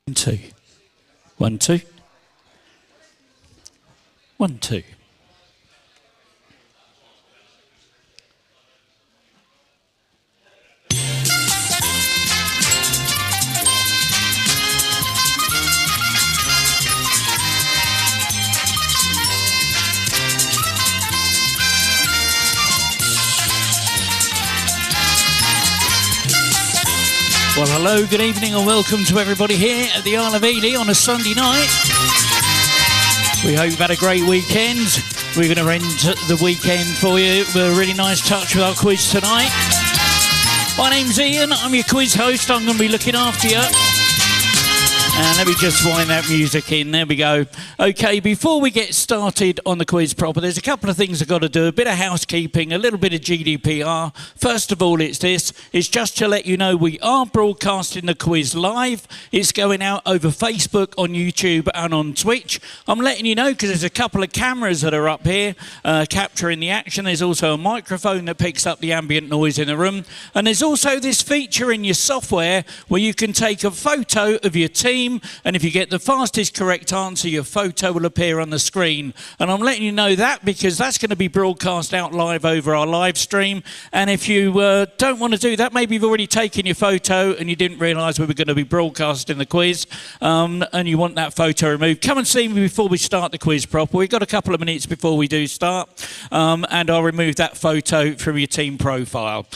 1, 2. 1, 2. 1, 2. Well, hello, good evening, and welcome to everybody here at the Isle of Ely on a Sunday night. We hope you've had a great weekend. We're going to end the weekend for you with a really nice touch with our quiz tonight. My name's Ian, I'm your quiz host. I'm going to be looking after you. And let me just wind that music in. There we go. Okay, before we get started on the quiz proper, there's a couple of things I've got to do. A bit of housekeeping, a little bit of GDPR. First of all, it's this. It's just to let you know we are broadcasting the quiz live. It's going out over Facebook, on YouTube and on Twitch. I'm letting you know because there's a couple of cameras that are up here capturing the action. There's also a microphone that picks up the ambient noise in the room. And there's also this feature in your software where you can take a photo of your team, and if you get the fastest correct answer, your photo will appear on the screen. And I'm letting you know that because that's going to be broadcast out live over our live stream. And if you don't want to do that, maybe you've already taken your photo and you didn't realise we were going to be broadcasting the quiz, and you want that photo removed, come and see me before we start the quiz proper. We've got a couple of minutes before we do start, and I'll remove that photo from your team profile.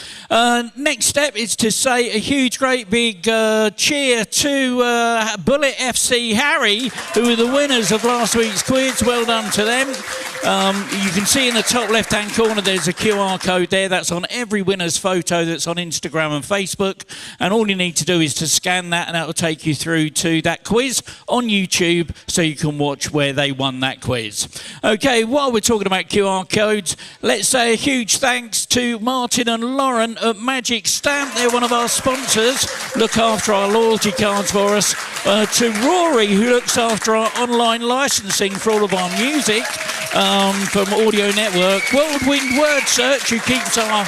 Next step is to say a huge, great big cheer to BulletFCHarry, who were the winners of last week's quiz. Well done to them. You can see in the top left-hand corner there's a QR code there. That's on every winner's photo that's on Instagram and Facebook. And all you need to do is to scan that, and that will take you through to that quiz on YouTube so you can watch where they won that quiz. Okay, while we're talking about QR codes, let's say a huge thanks to Martin and Lauren at Magic Stamp. They're one of our sponsors. Look after our loyalty cards for us. To Rory, who looks after our online licensing for all of our music from Audio Network. Whirlwind Word Search, who keeps our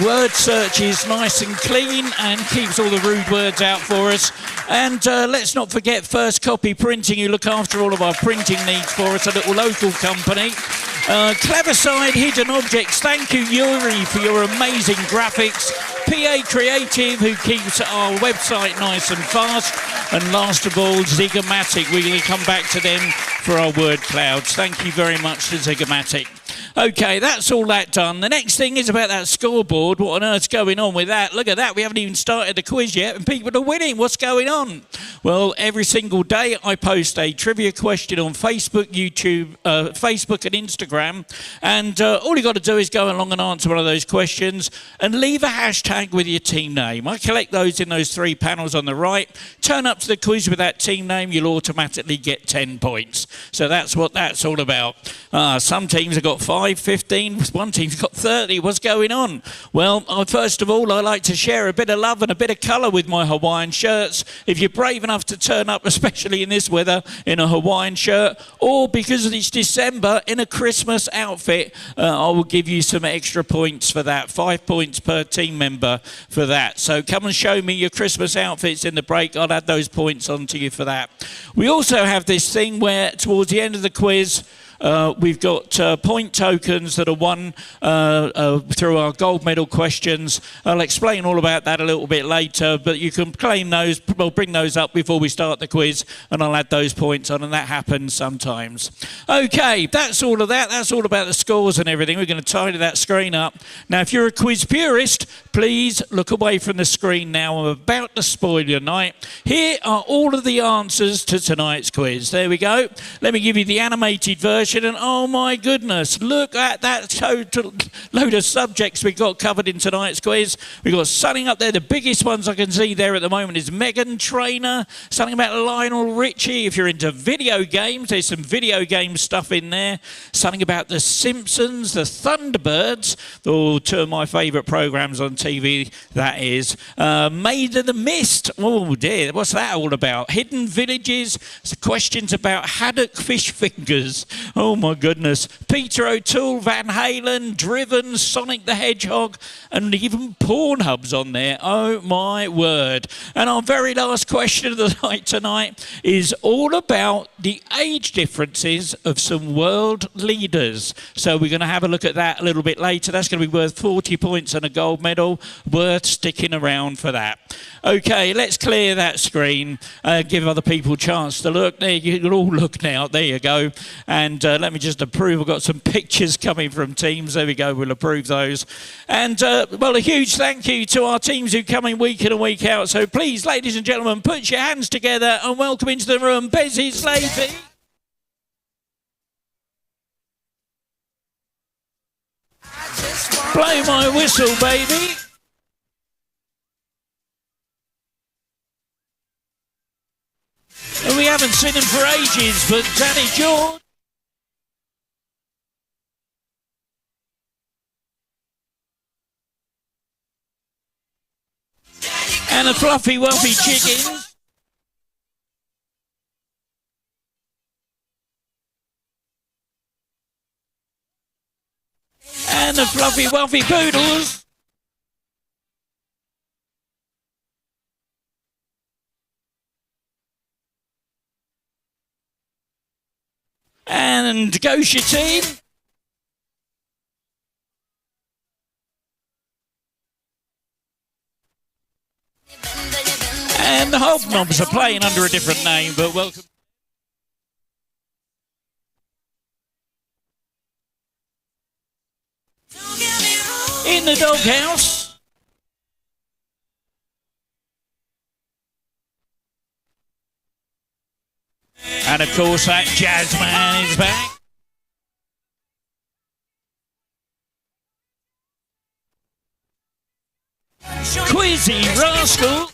word searches nice and clean and keeps all the rude words out for us. And let's not forget First Copy Printing, who look after all of our printing needs for us, a little local company. Clever Side Hidden Objects, thank you Yuri for your amazing graphics. PA Creative, who keeps our website nice and fast. And last of all, Zygomatic. We're going to come back to them for our word clouds. Thank you very much to Zygomatic. Okay, that's all that done. The next thing is about that scoreboard. What on earth's going on with that? Look at that. We haven't even started the quiz yet and people are winning. What's going on? Well, every single day I post a trivia question on Facebook, YouTube, Facebook and Instagram. And all you got to do is go along and answer one of those questions and leave a hashtag with your team name. I collect those in those 3 panels on the right. Turn up to the quiz with that team name, you'll automatically get 10 points. So that's what that's all about. Some teams have got 5, 15, one team's got 30. What's going on? Well, first of all, I like to share a bit of love and a bit of colour with my Hawaiian shirts. If you're brave enough to turn up, especially in this weather, in a Hawaiian shirt, or because it's December, in a Christmas outfit, I will give you some extra points for that. 5 points per team member for that. So come and show me your Christmas outfits in the break. I'll add those points onto you for that. We also have this thing where towards the end of the quiz, we've got point tokens that are won through our gold medal questions. I'll explain all about that a little bit later, but you can claim those, we'll bring those up before we start the quiz, and I'll add those points on, and that happens sometimes. Okay, that's all of that. That's all about the scores and everything. We're going to tidy that screen up. Now, if you're a quiz purist, please look away from the screen now. I'm about to spoil your night. Here are all of the answers to tonight's quiz. There we go. Let me give you the animated version. And oh my goodness, look at that total load of subjects we've got covered in tonight's quiz. We've got something up there. The biggest ones I can see there at the moment is Meghan Trainor, something about Lionel Richie. If you're into video games, there's some video game stuff in there. Something about The Simpsons, The Thunderbirds, or 2 of my favourite programmes on TV, that is. Maid of the Mist, oh dear, what's that all about? Hidden Villages, questions about haddock fish fingers. Oh my goodness. Peter O'Toole, Van Halen, Driven, Sonic the Hedgehog, and even Pornhub's on there. Oh my word. And our very last question of the night tonight is all about the age differences of some world leaders. So we're going to have a look at that a little bit later. That's going to be worth 40 points and a gold medal. Worth sticking around for that. Okay, let's clear that screen. Give other people a chance to look. There, you can all look now. There you go. And let me just approve. I've got some pictures coming from teams. There we go. We'll approve those. And, well, a huge thank you to our teams who come in week in and week out. So please, ladies and gentlemen, put your hands together and welcome into the room, Bezzy Slavey. Blow my whistle, baby. And we haven't seen him for ages, but Danny George. And a fluffy, wuffy chicken. And the fluffy, wuffy poodles. And Goshatine. And the Hobnobs are playing under a different name, but welcome. In the doghouse. And of course that jazz man is back. Quizzy Rascal.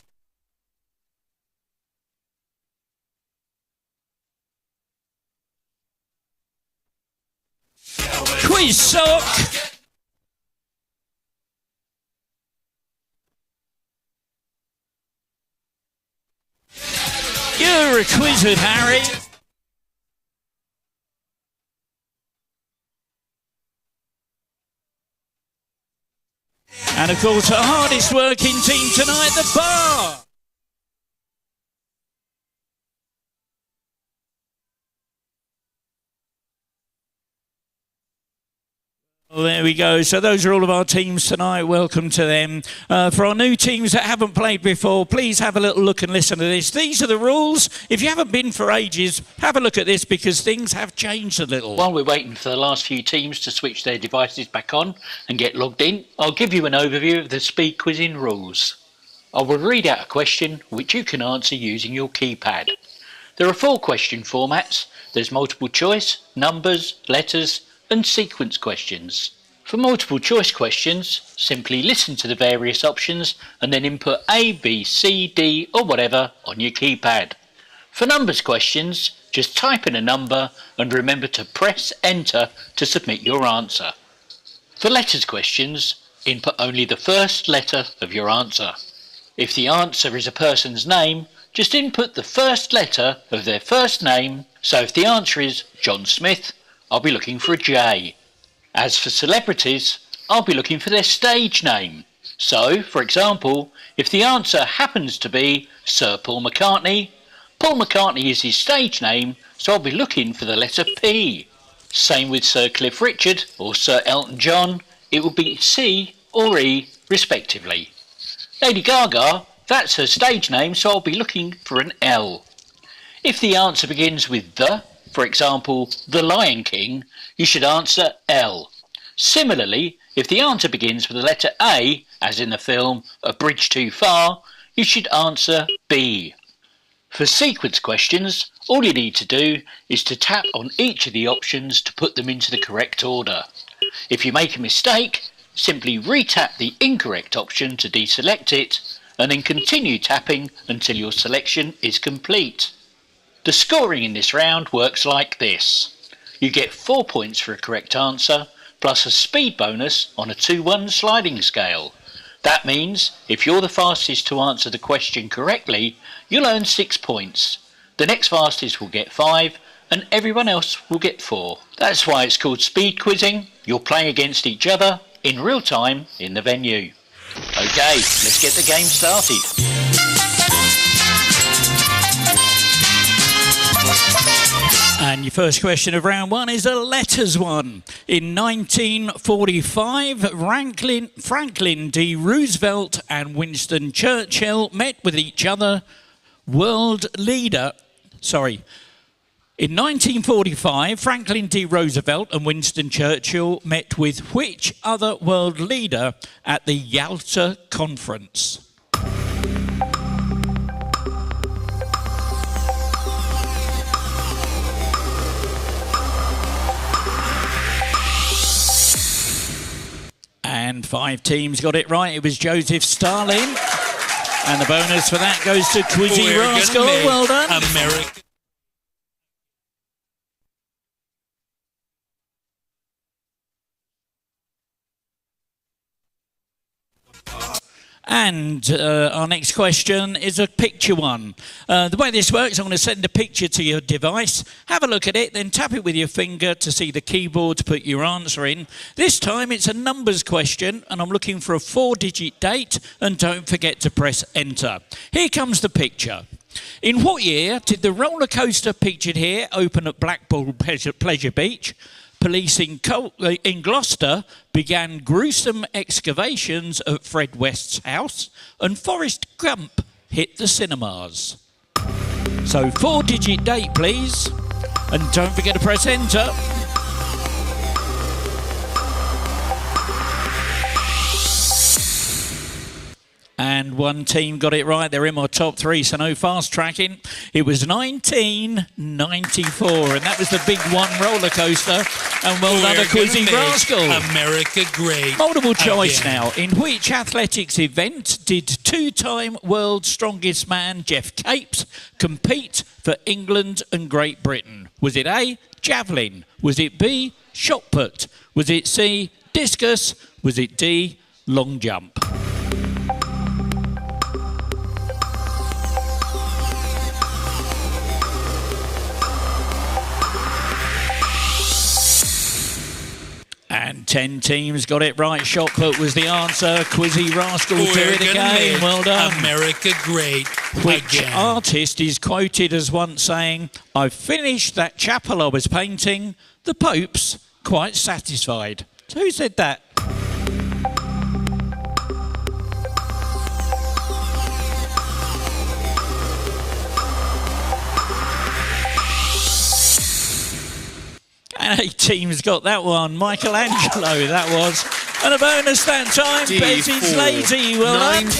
Quiz Sock. You're a quizzard, Harry. And of course, our hardest working team tonight, the bar. Well, there we go. So those are all of our teams tonight. Welcome to them. For our new teams that haven't played before, please have a little look and listen to this. These are the rules. If you haven't been for ages, have a look at this because things have changed a little. While we're waiting for the last few teams to switch their devices back on and get logged in, I'll give you an overview of the speed quizzing rules. I will read out a question which you can answer using your keypad. There are 4 question formats. There's multiple choice, numbers, letters, and sequence questions. For multiple choice questions, simply listen to the various options and then input A, B, C, D or whatever on your keypad. For numbers questions, just type in a number and remember to press enter to submit your answer. For letters questions, input only the first letter of your answer. If the answer is a person's name, just input the first letter of their first name. So if the answer is John Smith, I'll be looking for a J. As for celebrities, I'll be looking for their stage name. So, for example, if the answer happens to be Sir Paul McCartney, Paul McCartney is his stage name, so I'll be looking for the letter P. Same with Sir Cliff Richard or Sir Elton John, it will be C or E respectively. Lady Gaga, that's her stage name, so I'll be looking for an L. If the answer begins with the, for example, The Lion King, you should answer L. Similarly, if the answer begins with the letter A, as in the film A Bridge Too Far, you should answer B. For sequence questions, all you need to do is to tap on each of the options to put them into the correct order. If you make a mistake, simply re-tap the incorrect option to deselect it, and then continue tapping until your selection is complete. The scoring in this round works like this. You get 4 points for a correct answer, plus a speed bonus on a 2-1 sliding scale. That means if you're the fastest to answer the question correctly, you'll earn 6 points. The next fastest will get 5, and everyone else will get 4. That's why it's called speed quizzing. You're playing against each other in real time in the venue. Okay, let's get the game started. And your first question of round 1 is a letters one. In 1945, Franklin D. Roosevelt and Winston Churchill met with each other. In 1945, Franklin D. Roosevelt and Winston Churchill met with which other world leader at the Yalta Conference? And 5 teams got it right. It was Joseph Stalin. And the bonus for that goes to Quizzy Rascal. Well done. America. And our next question is a picture one. The way this works, I'm going to send a picture to your device, have a look at it, then tap it with your finger to see the keyboard to put your answer in. This time it's a numbers question, and I'm looking for a 4-digit date, and don't forget to press enter. Here comes the picture. In what year did the roller coaster pictured here open at Blackpool Pleasure Beach? Police in Gloucester began gruesome excavations at Fred West's house, and Forrest Gump hit the cinemas. So 4-digit date, please, and don't forget to press enter. And 1 team got it right. They're in my top 3, so no fast tracking. It was 1994, and that was the big one roller coaster. And well done, Quizzy Rascal. America great. Multiple choice now. In which athletics event did 2-time world strongest man Jeff Capes compete for England and Great Britain? Was it A, javelin? Was it B, shot put? Was it C, discus? Was it D, long jump? And 10 teams got it right. Shot put was the answer. Quizzy Rascal do it again. Well done. America great. Which again. artist is quoted as once saying, "I've finished that chapel I was painting. The Pope's quite satisfied." So who said that? And 8 teams got that one. Michelangelo, that was. And a bonus that time, Betty Slaty. Well done.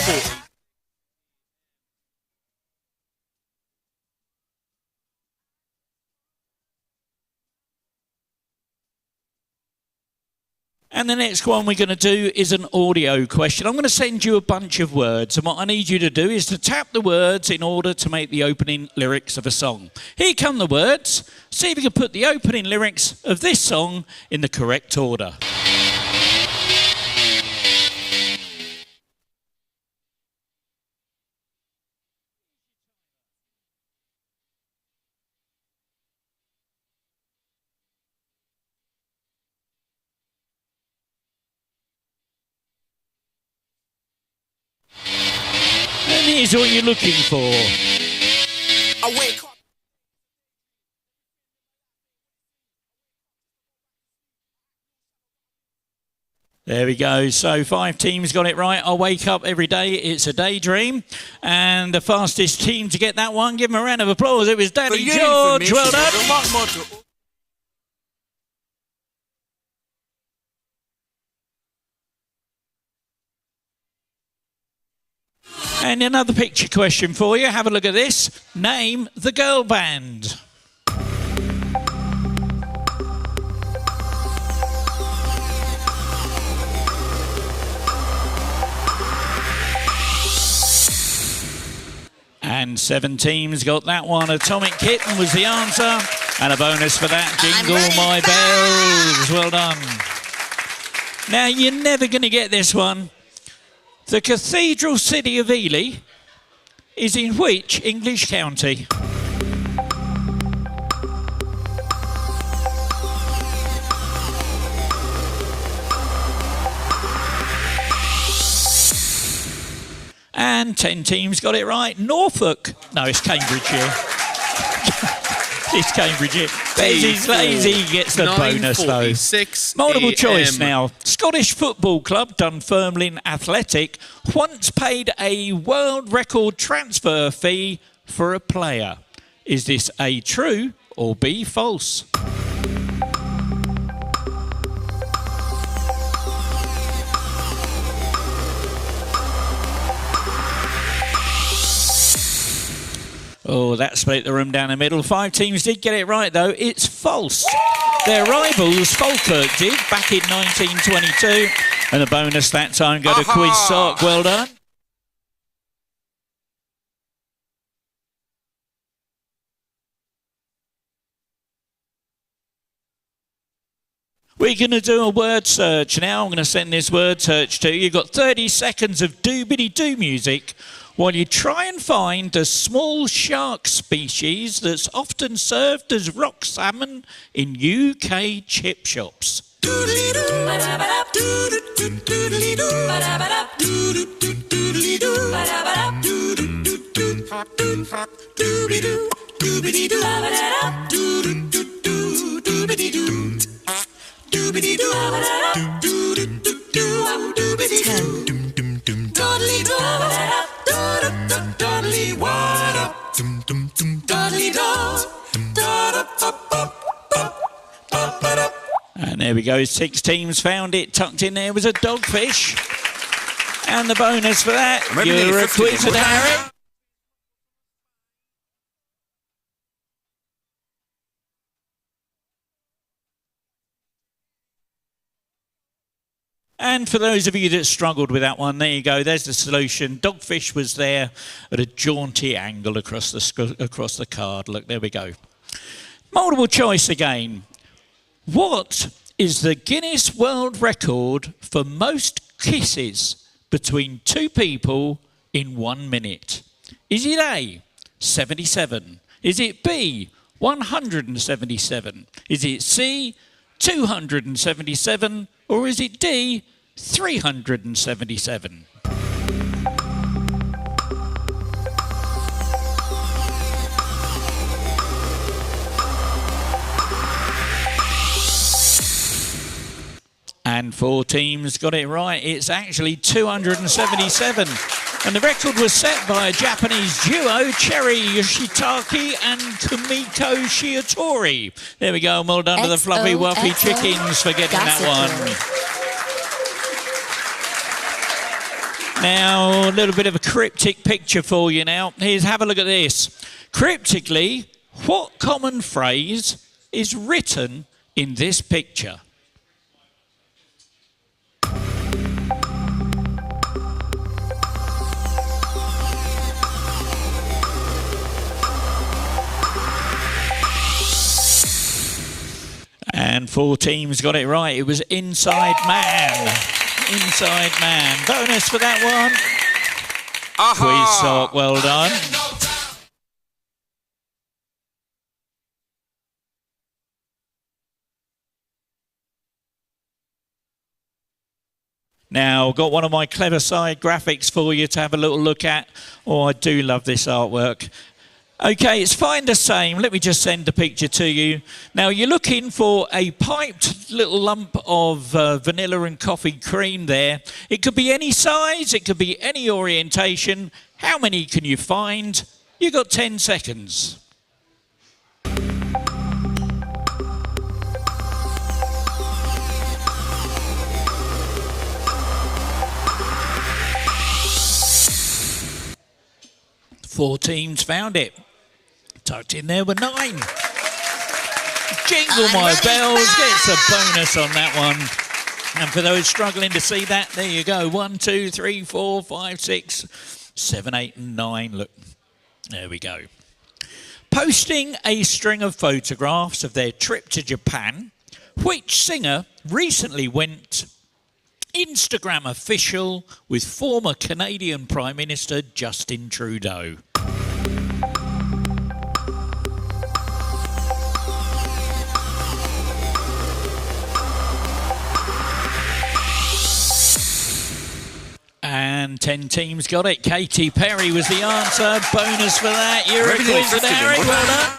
And the next one we're going to do is an audio question. I'm going to send you a bunch of words, and what I need you to do is to tap the words in order to make the opening lyrics of a song. Here come the words. See if you can put the opening lyrics of this song in the correct order. And here's what you're looking for. There we go. So 5 teams got it right. I wake up every day. It's a daydream. And the fastest team to get that one, give them a round of applause. It was Daddy George. Well done. And another picture question for you. Have a look at this. Name the girl band. And 7 teams got that one. Atomic Kitten was the answer. And a bonus for that. Jingle My Bells. Well done. Now, you're never going to get this one. The cathedral city of Ely is in which English county? And 10 teams got it right. Norfolk. No, it's Cambridgeshire. It's Cambridgeshire. Bezzy's lazy gets the bonus, though. Multiple choice now. Scottish Football Club, Dunfermline Athletic, once paid a world record transfer fee for a player. Is this A, true, or B, false? Oh, that split the room down the middle. 5 teams did get it right, though. It's false. Their rivals, Falkirk, did back in 1922. And the bonus that time go to Quiz Sock. Well done. We're going to do a word search now. I'm going to send this word search to you. You've got 30 seconds of doobity-doo music while you try and find a small shark species that's often served as rock salmon in UK chip shops. And there we go, 6 teams found it. Tucked in there was a dogfish. And the bonus for that, you're a BulletFCHarry. And for those of you that struggled with that one, there you go. There's the solution. Dogfish was there at a jaunty angle across the card. Look, there we go. Multiple choice again. What is the Guinness World Record for most kisses between 2 people in 1 minute? Is it A, 77? Is it B, 177? Is it C, 277? Or is it D, 377? And 4 teams got it right. It's actually 277. And the record was set by a Japanese duo, Cherry Yoshitaki and Kumiko Shiatori. There we go. Well done to the fluffy wuffy chickens for getting that one. Now, a little bit of a cryptic picture for you now. Here's, have a look at this. Cryptically, what common phrase is written in this picture? And 4 teams got it right. It was Inside Man. Inside Man. Bonus for that one. Quiz Sock, well done. Now, got one of my clever side graphics for you to have a little look at. Oh, I do love this artwork. Okay, it's fine the same. Let me just send the picture to you. Now, you're looking for a piped little lump of vanilla and coffee cream there. It could be any size. It could be any orientation. How many can you find? You've got 10 seconds. Four teams found it. Tucked in there were 9. Jingle my bells, gets a bonus on that one. And for those struggling to see that, there you go. 1, 2, 3, 4, 5, 6, 7, 8, and 9. Look, there we go. Posting a string of photographs of their trip to Japan, which singer recently went Instagram official with former Canadian Prime Minister Justin Trudeau? And And 10 teams got it. Katy Perry was the answer. Bonus for that. You're a quiz, Harry. Well done.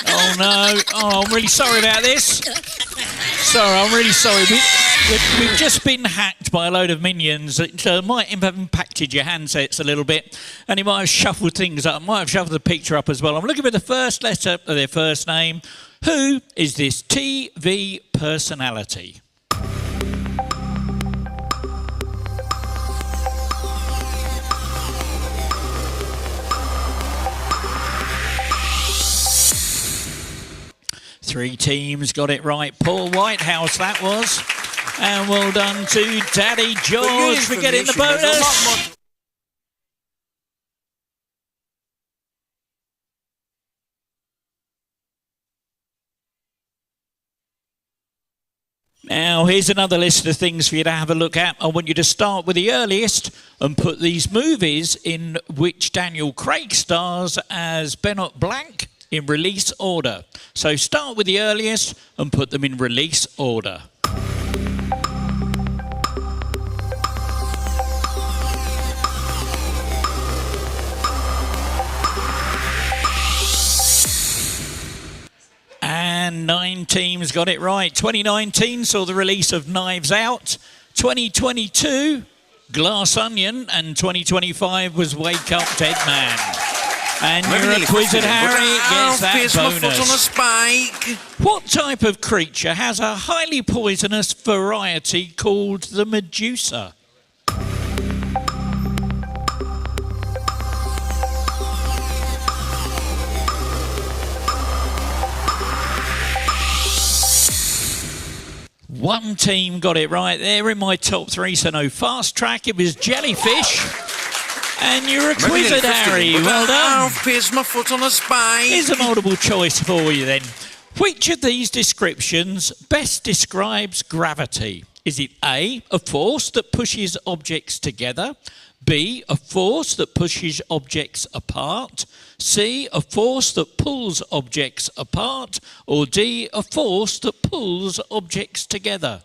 Oh no! Oh, I'm really sorry about this. I'm really sorry. We've just been hacked by a load of minions. It might have impacted your handsets a little bit, and it might have shuffled things up. Might have shuffled the picture up as well. I'm looking for the first letter of their first name. Who is this TV personality? Three teams got it right. Paul Whitehouse, that was. And well done to Daddy George for getting the bonus. Now, here's another list of things for you to have a look at. I want you to start with the earliest and put these movies in which Daniel Craig stars as Benoit Blanc in release order. So start with the earliest and put them in release order. And 9 teams got it right. 2019 saw the release of Knives Out. 2022, Glass Onion. And 2025 was Wake Up Dead Man. And you're a quiz at Harry gets that bonus. My foot on a spike. What type of creature has a highly poisonous variety called the Medusa? One team got it right. They're in my top 3, so no fast track. It was jellyfish. And you're a quiz at Harry. Well done. I'll pierce my foot on a spike. Here's a multiple choice for you then. Which of these descriptions best describes gravity? Is it A, a force that pushes objects together? B, a force that pushes objects apart? C, a force that pulls objects apart? Or D, a force that pulls objects together?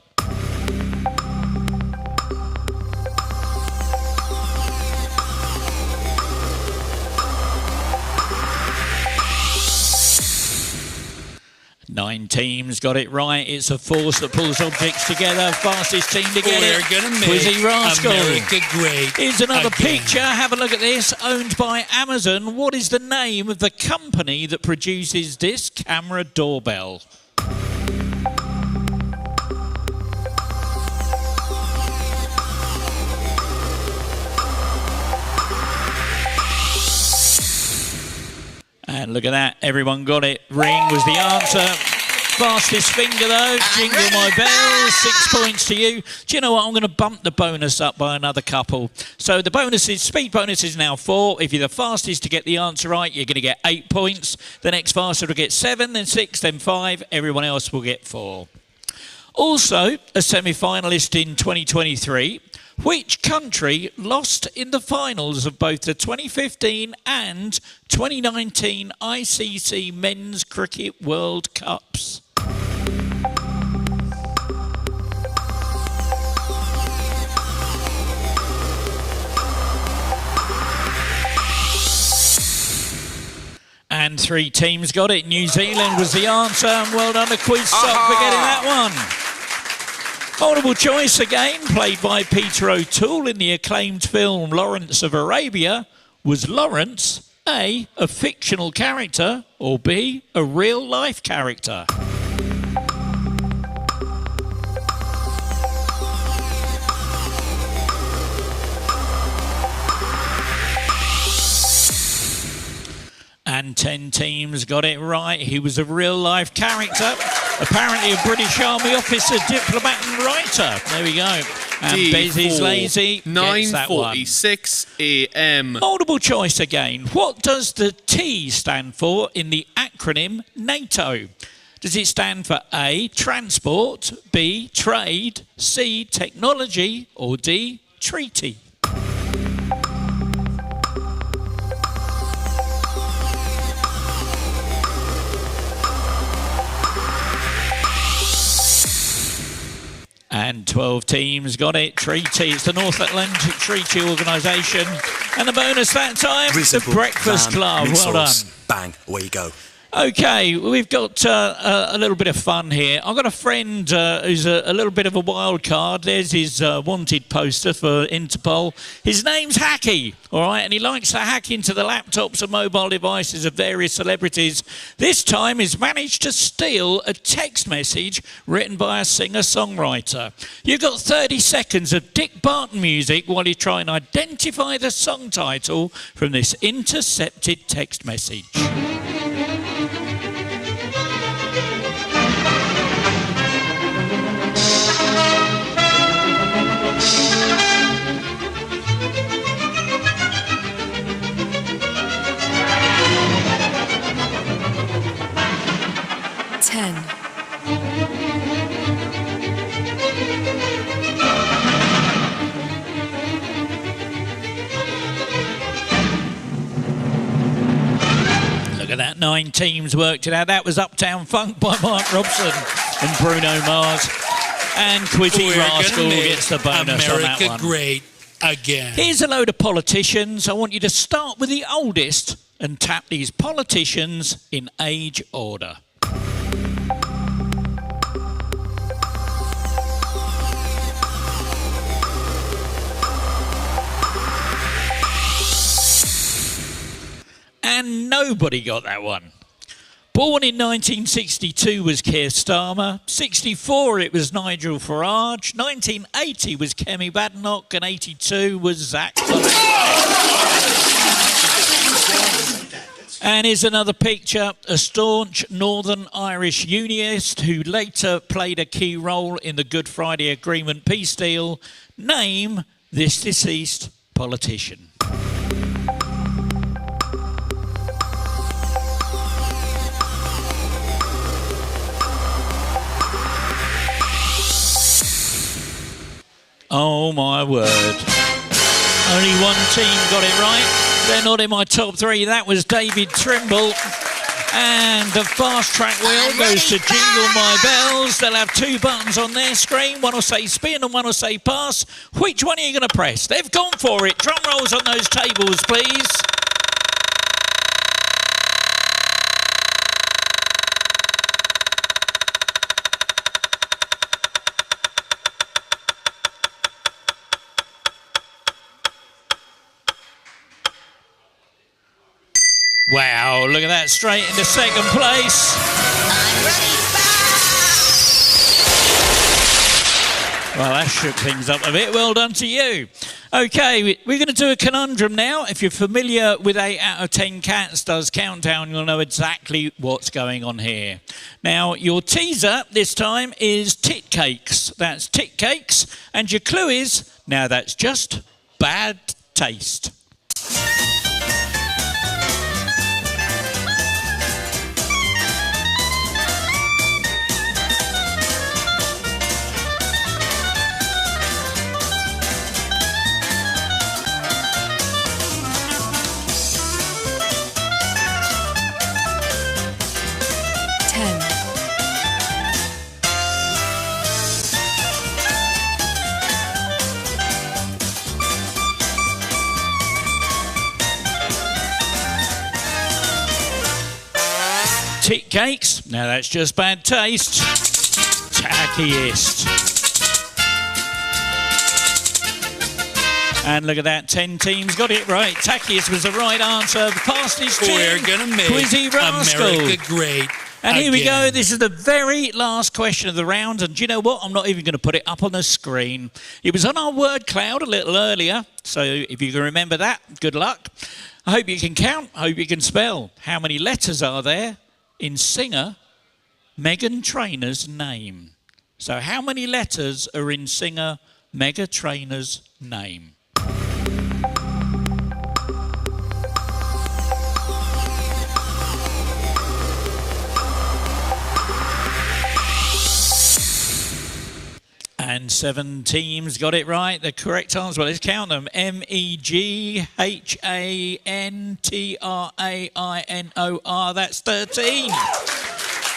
9 teams got it right. It's a force that pulls objects together. Fastest team to get it. We're gonna make Quizzy Rascal. America great. Here's another again. picture. Have a look at this. Owned by Amazon. What is the name of the company that produces this camera doorbell? And look at that, everyone got it. Ring was the answer. Fastest finger though, jingle my bells, 6 points to you. Do you know what, I'm going to bump the bonus up by another couple. So the speed bonus is now 4. If you're the fastest to get the answer right, you're going to get 8 points. The next fastest will get 7, then 6, then 5. Everyone else will get 4. Also, a semi-finalist in 2023. Which country lost in the finals of both the 2015 and 2019 ICC Men's Cricket World Cups? And 3 teams got it. New Zealand was the answer. And well done to Quiz Sock for getting that one. Multiple choice again, played by Peter O'Toole in the acclaimed film Lawrence of Arabia. Was Lawrence A, a fictional character, or B, a real-life character? And 10 teams got it right. He was a real-life character. Apparently a British Army officer, diplomat and writer. There we go. And Bezzy's lazy. 9:46 a.m. Multiple choice again. What does the T stand for in the acronym NATO? Does it stand for A, transport, B, trade, C, technology, or D, treaty? 12 teams got it. Treaty, it's the North Atlantic Treaty Organisation. And the bonus that time, the Breakfast Club. Well done. Bang, away you go. Okay, we've got a little bit of fun here. I've got a friend who's a little bit of a wild card. There's his wanted poster for Interpol. His name's Hacky, all right, and he likes to hack into the laptops and mobile devices of various celebrities. This time he's managed to steal a text message written by a singer-songwriter. You've got 30 seconds of Dick Barton music while you try and identify the song title from this intercepted text message. Look at that, 9 teams worked it out. That was Uptown Funk by Mark Robson and Bruno Mars. And Quizzy Rascal gets the bonus on that one. America great again. Here's a load of politicians. I want you to start with the oldest and tap these politicians in age order. And nobody got that one. Born in 1962 was Keir Starmer. 64 it was Nigel Farage. 1980 was Kemi Badenoch. And 82 was Zach Collins. And here's another picture. A staunch Northern Irish Unionist who later played a key role in the Good Friday Agreement peace deal. Name this deceased politician. Oh my word. Only one team got it right. They're not in my top 3. That was David Trimble. And the fast track wheel goes to Jingle My Bells. They'll have 2 buttons on their screen. One will say spin and one will say pass. Which one are you going to press? They've gone for it. Drum rolls on those tables, please. Wow, look at that, straight into second place. I'm ready. Well, that shook things up a bit. Well done to you. Okay, we're going to do a conundrum now. If you're familiar with 8 out of 10 Cats Does Countdown, you'll know exactly what's going on here. Now, your teaser this time is tit cakes. That's tit cakes. And your clue is, now that's just bad taste. Tit cakes, now that's just bad taste. Tackiest. And look at that, 10 teams got it right. Tackiest was the right answer. The fastest team, We're going to make Quizzy Rascal. America great And here we again. go. This is the very last question of the round. And do you know what? I'm not even going to put it up on the screen. It was on our Wordcloud a little earlier. So if you can remember that, good luck. I hope you can count. I hope you can spell. How many letters are there in singer Meghan Trainor's name? So how many letters are in singer Meghan Trainor's name? And 7 teams got it right. The correct answer, well, let's count them. MEGHANTRAINOR. That's 13.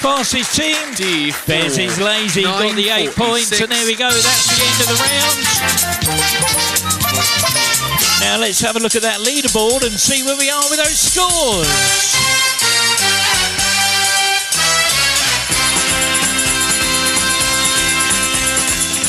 Fastest team, D4. Bez is lazy, got the 8 points, and there we go, that's the end of the round. Now let's have a look at that leaderboard and see where we are with those scores.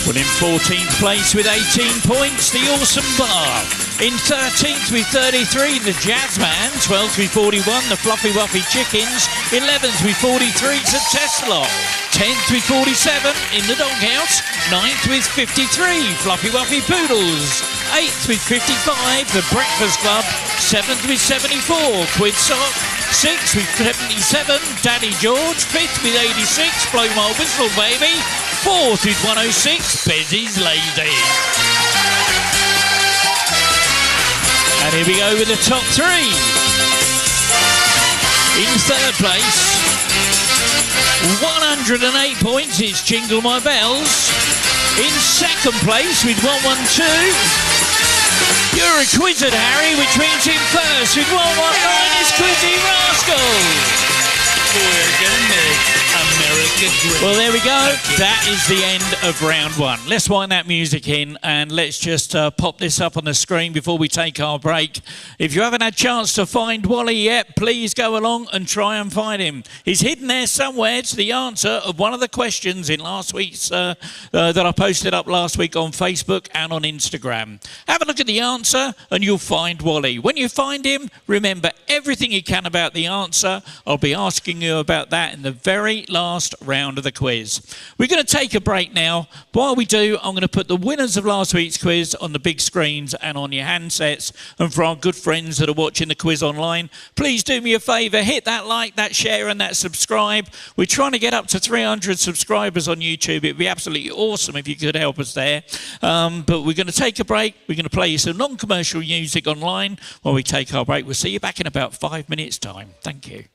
Well, in 14th place with 18 points, the Awesome Bar. In 13th with 33, the Jazzman. 12th with 41, the Fluffy Wuffy Chickens. 11th with 43, the Tesla. 10th with 47 in the Doghouse. 9th with 53, Fluffy Wuffy Poodles. 8th with 55, the Breakfast Club. 7th with 74, Quidsock. 6th with 77, Daddy George. 5th with 86, Blow My Whistle Baby. 4th with 106, Bezzy's Lazy. And here we go with the top 3. In 3rd place, 108 points, it's Jingle My Bells. In 2nd place with 112, you're a Quizzard, Harry, which means in 1st with 119 is Quizzy Rascal. We're gonna make America great. Well, there we go. That is the end of round 1. Let's wind that music in and let's just pop this up on the screen before we take our break. If you haven't had a chance to find Wally yet, please go along and try and find him. He's hidden there somewhere. It's the answer of one of the questions in last week's that I posted up last week on Facebook and on Instagram. Have a look at the answer and you'll find Wally. When you find him, remember everything you can about the answer. I'll be asking you about that in the very last round of the quiz. We're going to take a break now. While we do, I'm going to put the winners of last week's quiz on the big screens and on your handsets. And for our good friends that are watching the quiz online, please do me a favour, hit that like, that share and that subscribe. We're trying to get up to 300 subscribers on YouTube. It'd be absolutely awesome if you could help us there. But we're going to take a break. We're going to play you some non-commercial music online while we take our break. We'll see you back in about 5 minutes' time. Thank you.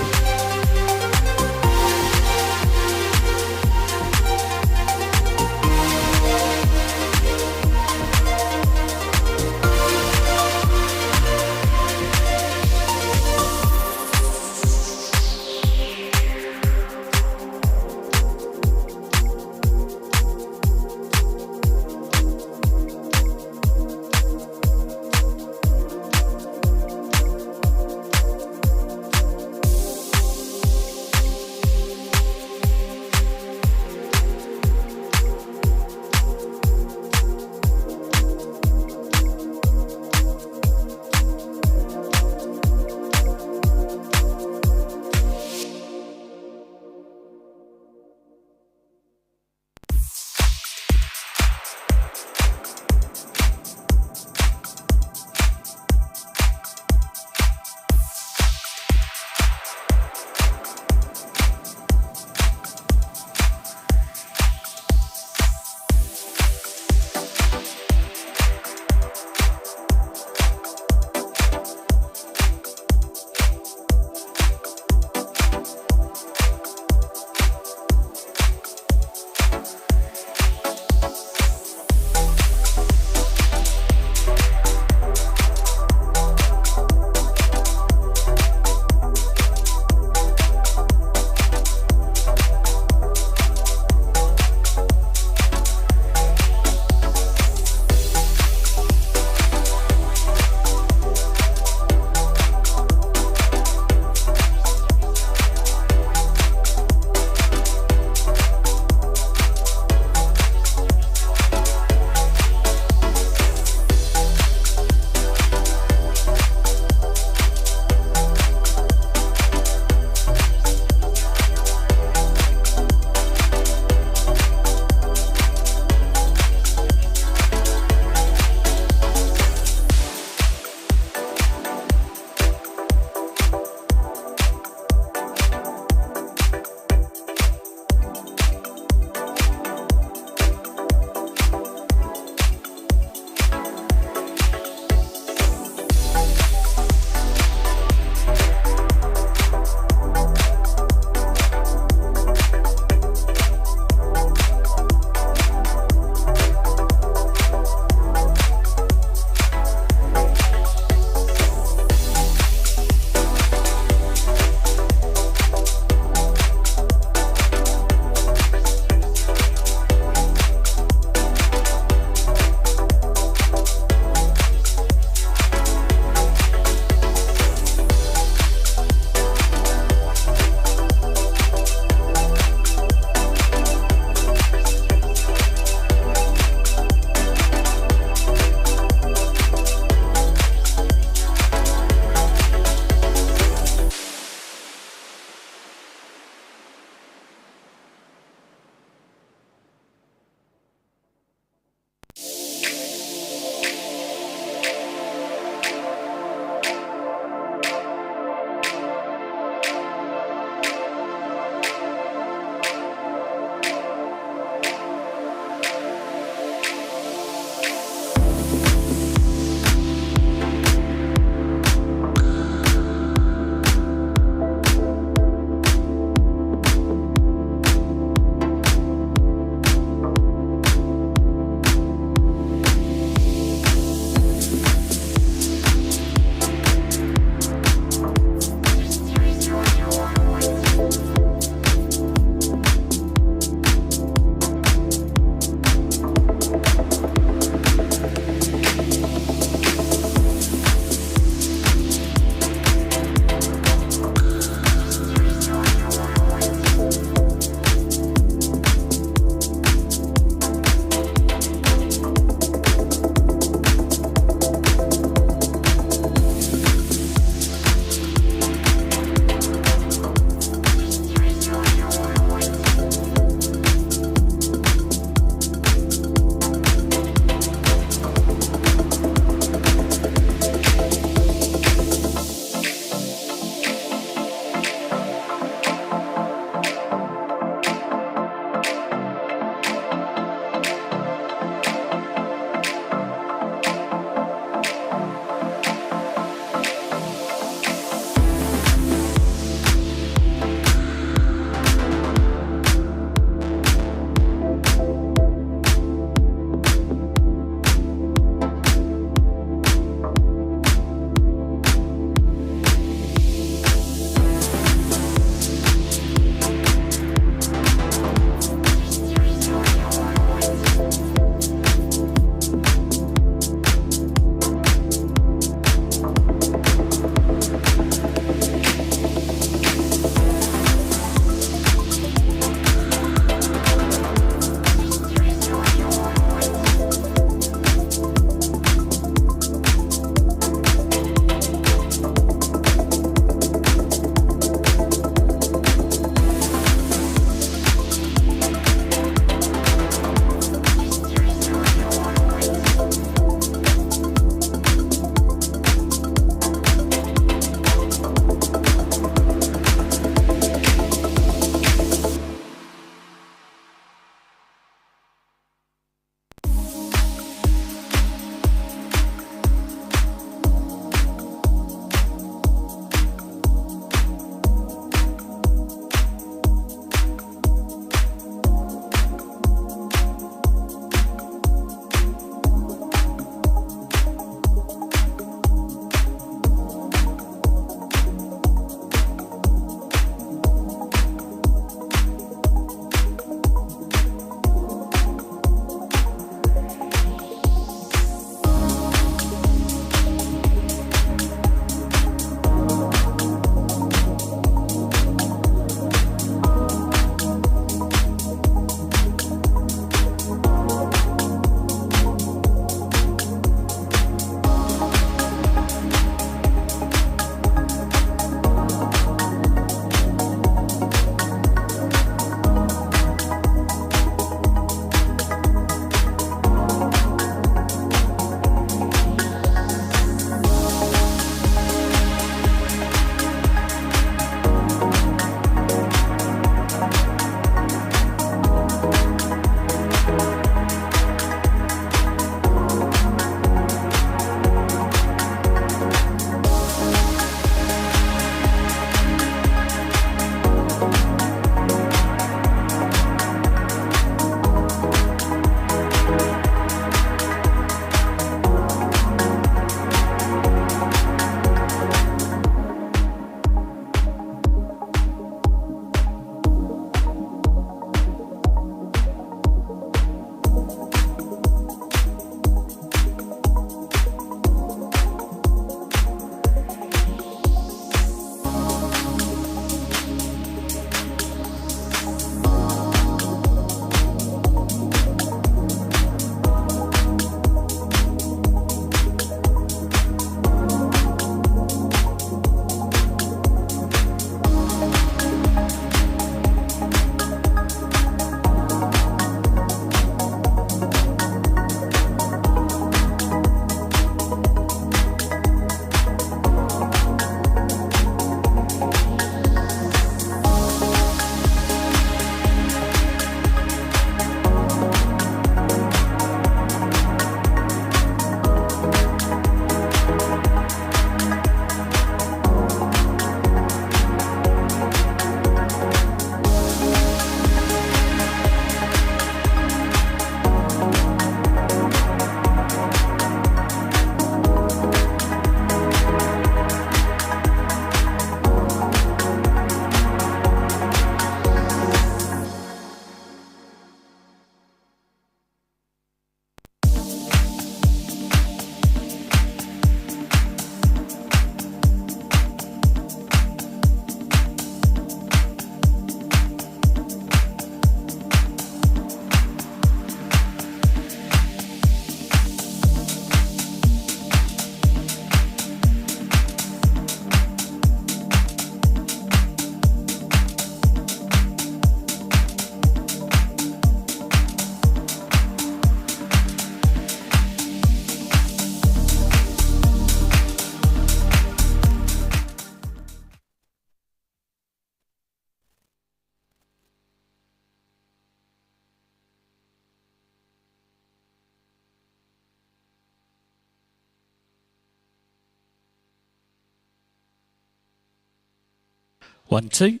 1, 2.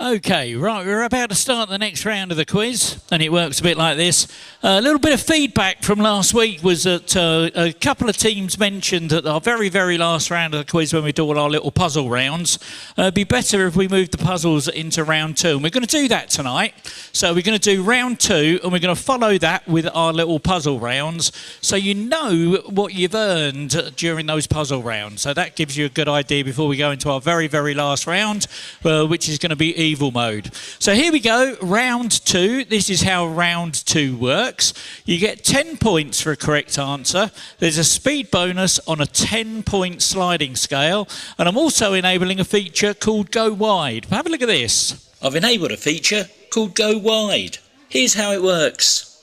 Okay, right, we're about to start the next round of the quiz, and it works a bit like this. A little bit of feedback from last week was that a couple of teams mentioned that our very, very last round of the quiz, when we do all our little puzzle rounds, it'd be better if we moved the puzzles into round 2. And we're going to do that tonight. So we're going to do round 2, and we're going to follow that with our little puzzle rounds, so you know what you've earned during those puzzle rounds. So that gives you a good idea before we go into our very, very last round, which is going to be evil mode. So here we go, round 2. This is how round 2 works. You get 10 points for a correct answer. There's a speed bonus on a 10-point sliding scale, and I'm also enabling a feature called Go Wide. Have a look at this. I've enabled a feature called Go Wide. Here's how it works.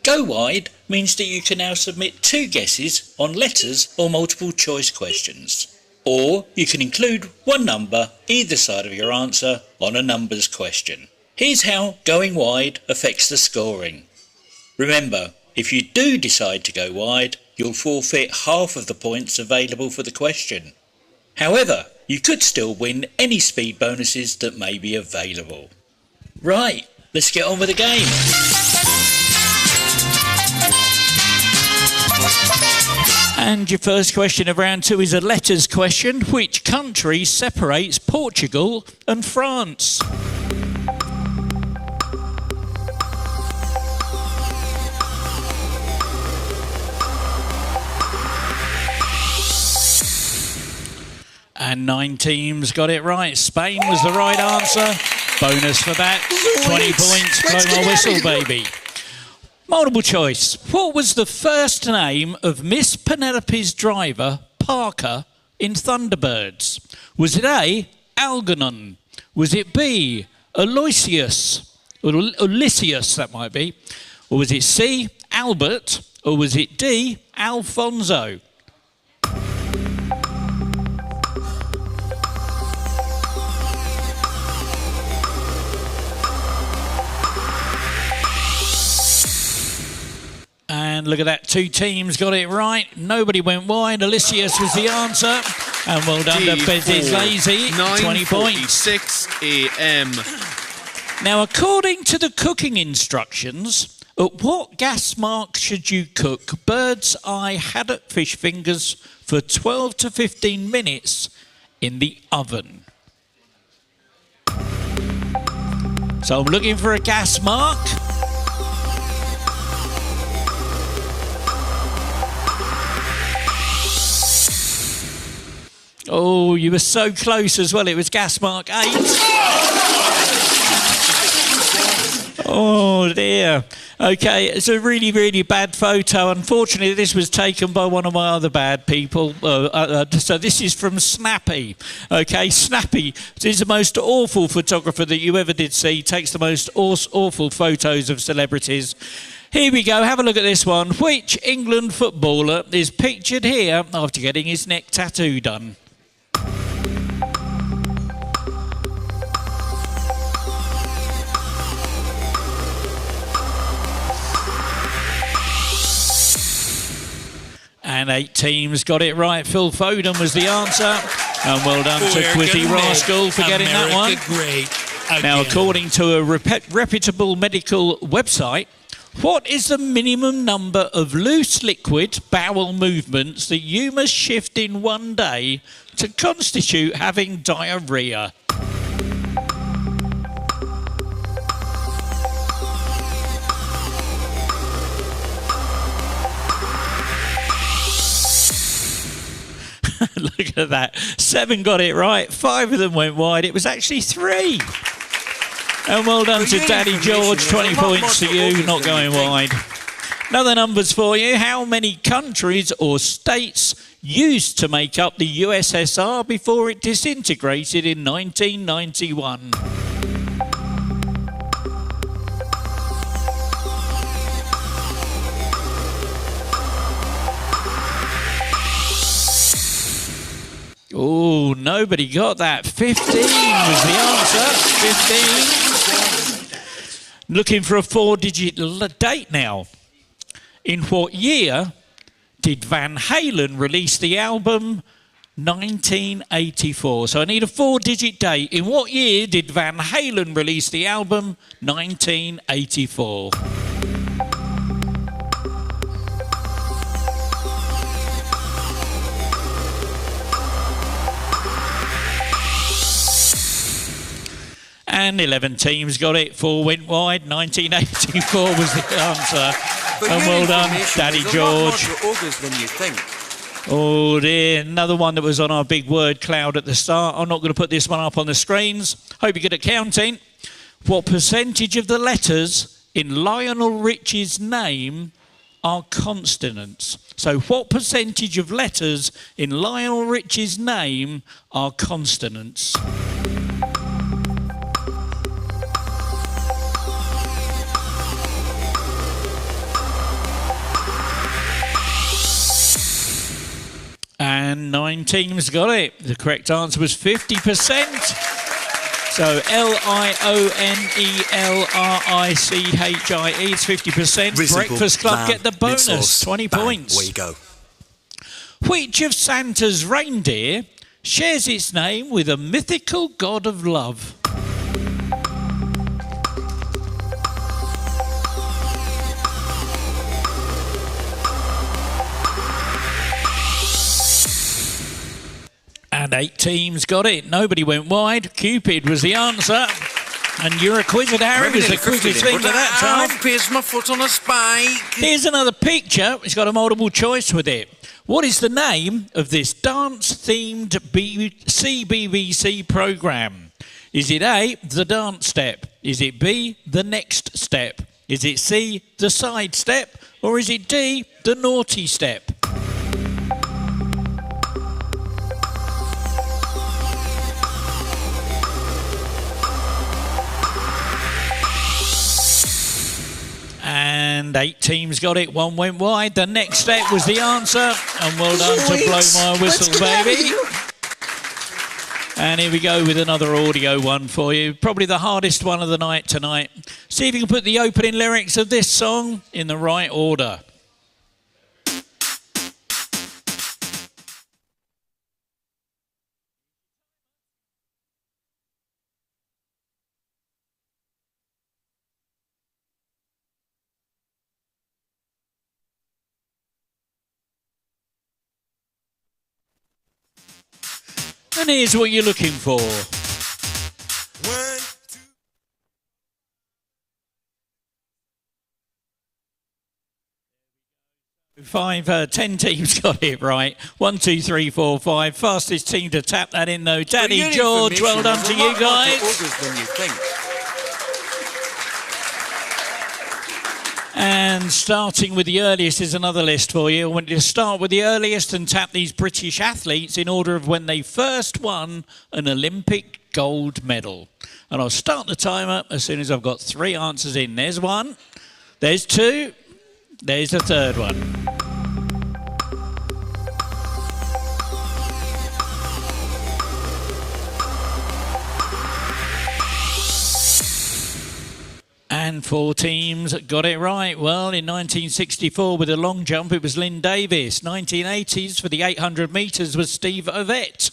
Go Wide means that you can now submit 2 guesses on letters or multiple choice questions. Or you can include 1 number either side of your answer on a numbers question. Here's how going wide affects the scoring. Remember, if you do decide to go wide, you'll forfeit half of the points available for the question. However, you could still win any speed bonuses that may be available. Right, let's get on with the game. And your first question of round 2 is a letters question. Which country separates Portugal and France? And 9 teams got it right. Spain was the right answer. Bonus for that. 20 points. Blow my whistle, baby. Multiple choice. What was the first name of Miss Penelope's driver, Parker, in Thunderbirds? Was it A, Algernon? Was it B, Aloysius? Or Ulysses, that might be. Or was it C, Albert? Or was it D, Alfonso? And look at that, 2 teams got it right. Nobody went wide. Aloysius was the answer. And well done to Bez Lazy. 20 points. 6 a.m. Now, according to the cooking instructions, at what gas mark should you cook bird's eye haddock fish fingers for 12 to 15 minutes in the oven? So I'm looking for a gas mark. Oh, you were so close as well. It was gas mark 8. Oh, dear. Okay, it's a really, really bad photo. Unfortunately, this was taken by one of my other bad people. So this is from Snappy. Okay, Snappy is the most awful photographer that you ever did see. He takes the most awful photos of celebrities. Here we go, have a look at this one. Which England footballer is pictured here after getting his neck tattoo done? And 8 teams got it right. Phil Foden was the answer. And well done to Quizzy Rascal for getting that one. Great. Now, according to a reputable medical website, what is the minimum number of loose liquid bowel movements that you must shift in one day to constitute having diarrhea? Look at that. 7 got it right. 5 of them went wide. It was actually 3. And well done to Daddy George. 20 points to you, not going wide. Another numbers for you. How many countries or states used to make up the USSR before it disintegrated in 1991? Oh, nobody got that. 15 was the answer. 15. Looking for a 4-digit date now. In what year did Van Halen release the album 1984. So I need a 4-digit date. In what year did Van Halen release the album 1984? And 11 teams got it. 4 went wide. 1984 was the answer. And well done, Daddy George. Than you think. Oh dear, another one that was on our big word cloud at the start. I'm not going to put this one up on the screens. Hope you're good at counting. What percentage of the letters in Lionel Richie's name are consonants? So what percentage of letters in Lionel Richie's name are consonants? And 9 teams got it. The correct answer was 50%. So LIONELRICHIE, it's 50%. Reasonable, Breakfast Club lamb, get the bonus, sauce, 20 bang, points. Where you go? Which of Santa's reindeer shares its name with a mythical god of love? And 8 teams got it. Nobody went wide. Cupid was the answer. And you're a quizzer, Harry. Was the quickest thing to that time. Pierce my foot on a spike. Here's another picture. It's got a multiple choice with it. What is the name of this dance-themed CBBC programme? Is it A, the dance step? Is it B, the next step? Is it C, the side step? Or is it D, the naughty step? And 8 teams got it. 1 went wide. The next step was the answer. And well done to Blow My Whistle, baby. And here we go with another audio one for you. Probably the hardest one of the night tonight. See if you can put the opening lyrics of this song in the right order. And here's what you're looking for. 1, 2. 10 teams got it right. 1, 2, 3, 4, 5. Fastest team to tap that in though. Daddy George, well done to you guys. Than you think. And starting with the earliest is another list for you. I want you to start with the earliest and tap these British athletes in order of when they first won an Olympic gold medal. And I'll start the timer as soon as I've got 3 answers in. There's 1, there's 2, there's the third one. And 4 teams got it right. Well, in 1964 with the long jump, it was Lynn Davis. 1980s for the 800 metres was Steve Ovett.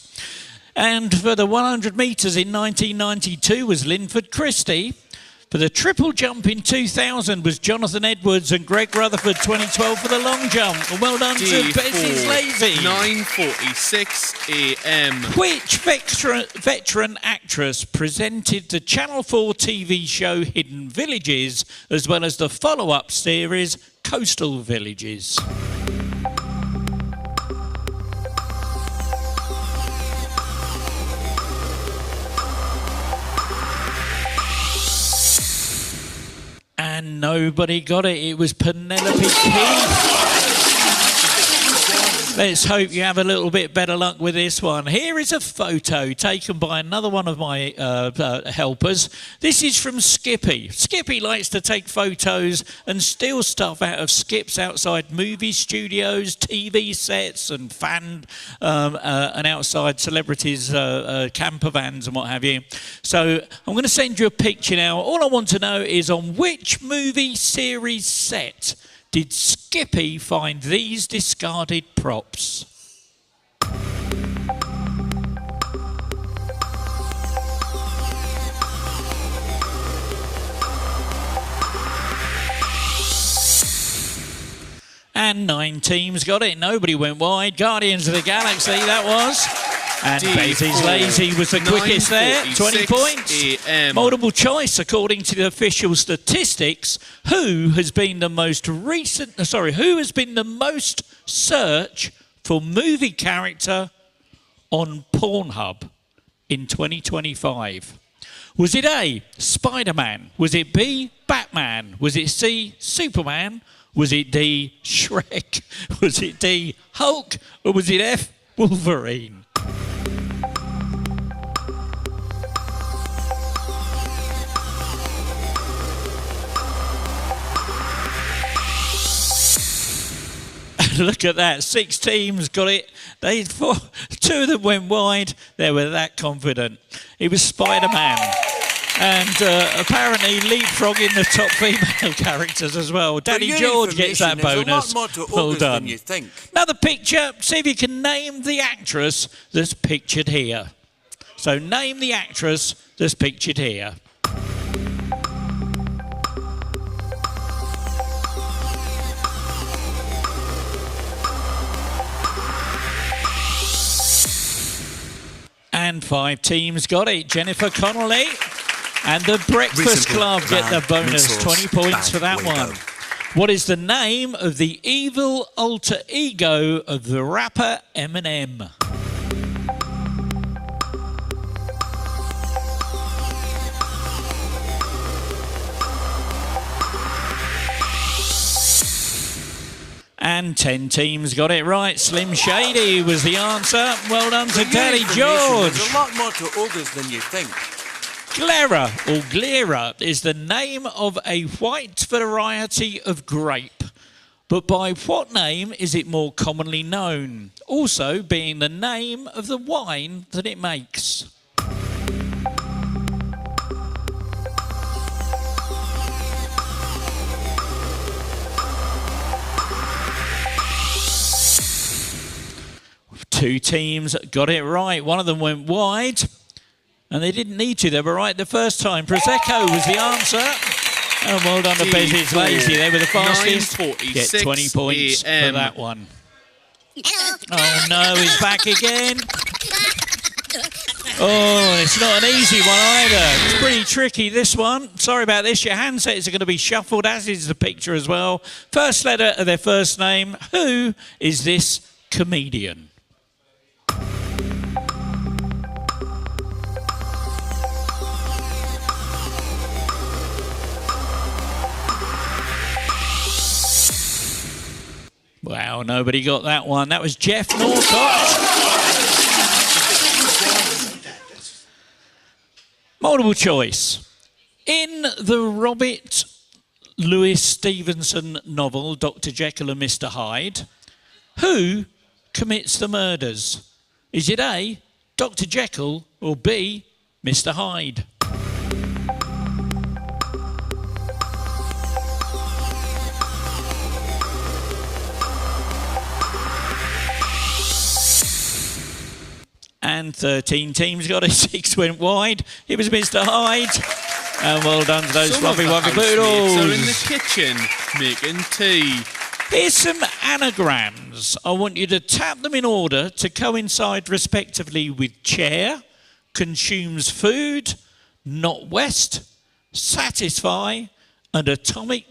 And for the 100 metres in 1992 was Linford Christie. For the triple jump in 2000 was Jonathan Edwards and Greg Rutherford. 2012 for the long jump. And well done to Bessie's Lazy. 9:46 a.m. Which veteran actress presented the Channel 4 TV show Hidden Villages, as well as the follow-up series Coastal Villages? And nobody got it. It was Penelope Keith. Let's hope you have a little bit better luck with this one. Here is a photo taken by another one of my helpers. This is from Skippy. Skippy likes to take photos and steal stuff out of skips outside movie studios, TV sets, and and outside celebrities' camper vans and what have you. So I'm going to send you a picture now. All I want to know is on which movie series set did Skippy find these discarded props? And 9 teams got it. Nobody went wide. Guardians of the Galaxy, that was. And Bezzy's Lazy was the quickest there. 20 points. Multiple choice, according to the official statistics. Who has been the most search for movie character on Pornhub in 2025? Was it A, Spider-Man? Was it B, Batman? Was it C, Superman? Was it D, Shrek? Was it D, Hulk? Or was it F, Wolverine? Look at that, 6 teams got it. 2 of them went wide. They were that confident. It was Spider-Man. And apparently leapfrogging the top female characters as well. Danny George gets that bonus. Well done. You think. Another picture. See if you can name the actress that's pictured here. So name the actress that's pictured here. And 5 teams got it. Jennifer Connelly and the Breakfast Club get the bonus. 20 points for that one. What is the name of the evil alter ego of the rapper Eminem? And 10 teams got it right. Slim Shady was the answer. Well done to Danny George. There's a lot more to ogres than you think. Glera or Glera is the name of a white variety of grape. But by what name is it more commonly known? Also being the name of the wine that it makes. Two teams got it right. One of them went wide, and they didn't need to. They were right the first time. Prosecco was the answer. And well done to Bezzy's Lazy. They were the fastest. Get 20 points for that one. Oh no, he's back again. Oh, it's not an easy one either. It's pretty tricky, this one. Sorry about this. Your handsets are going to be shuffled, as is the picture as well. First letter of their first name. Who is this comedian? Wow, nobody got that one. That was Jeff Norcott. Multiple choice. In the Robert Louis Stevenson novel, Dr. Jekyll and Mr. Hyde, who commits the murders? Is it A, Dr. Jekyll, or B, Mr. Hyde? And 13 teams got it. 6 went wide. It was Mr. Hyde. And well done to those fluffy wuffy poodles. So in the kitchen making tea. Here's some anagrams. I want you to tap them in order to coincide respectively with chair, consumes food, not west, satisfy, and aromatic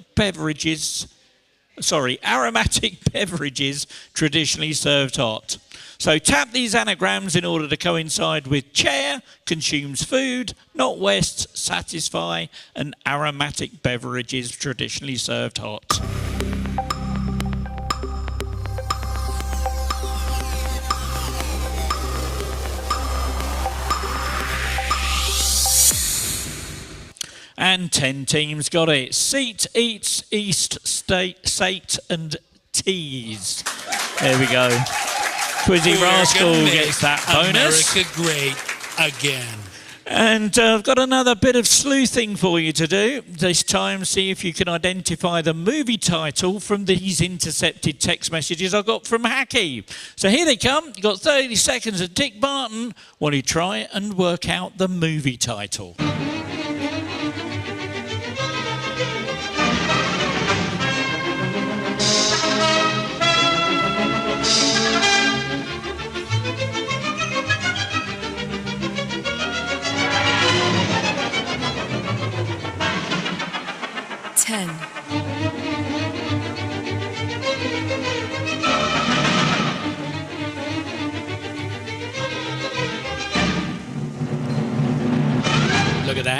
beverages traditionally served hot. So tap these anagrams in order to coincide with chair, consumes food, not west, satisfy, and aromatic beverages traditionally served hot. And 10 teams got it. Seat, eats, east, sate, and tease. There we go. Quizzy Rascal gets that bonus. America great again. And I've got another bit of sleuthing for you to do. This time, see if you can identify the movie title from these intercepted text messages I got from Hacky. So here they come. You've got 30 seconds of Dick Barton while you try and work out the movie title.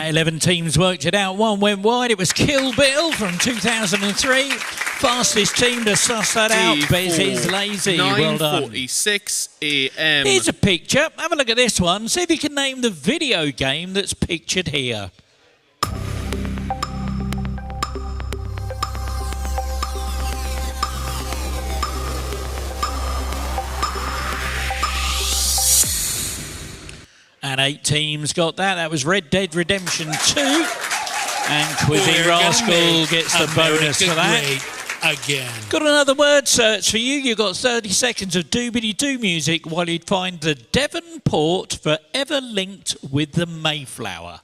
11 teams worked it out. One went wide. It was Kill Bill from 2003. Fastest team to suss that out. Bez is lazy. Well done. 9:46 a.m. Here's a picture. Have a look at this one. See if you can name the video game that's pictured here. And 8 teams got that. That was Red Dead Redemption 2. And Quizzy Rascal gets the bonus for that. Again. Got another word search for you. You've got 30 seconds of doobity-doo music while you'd find the Devonport forever linked with the Mayflower.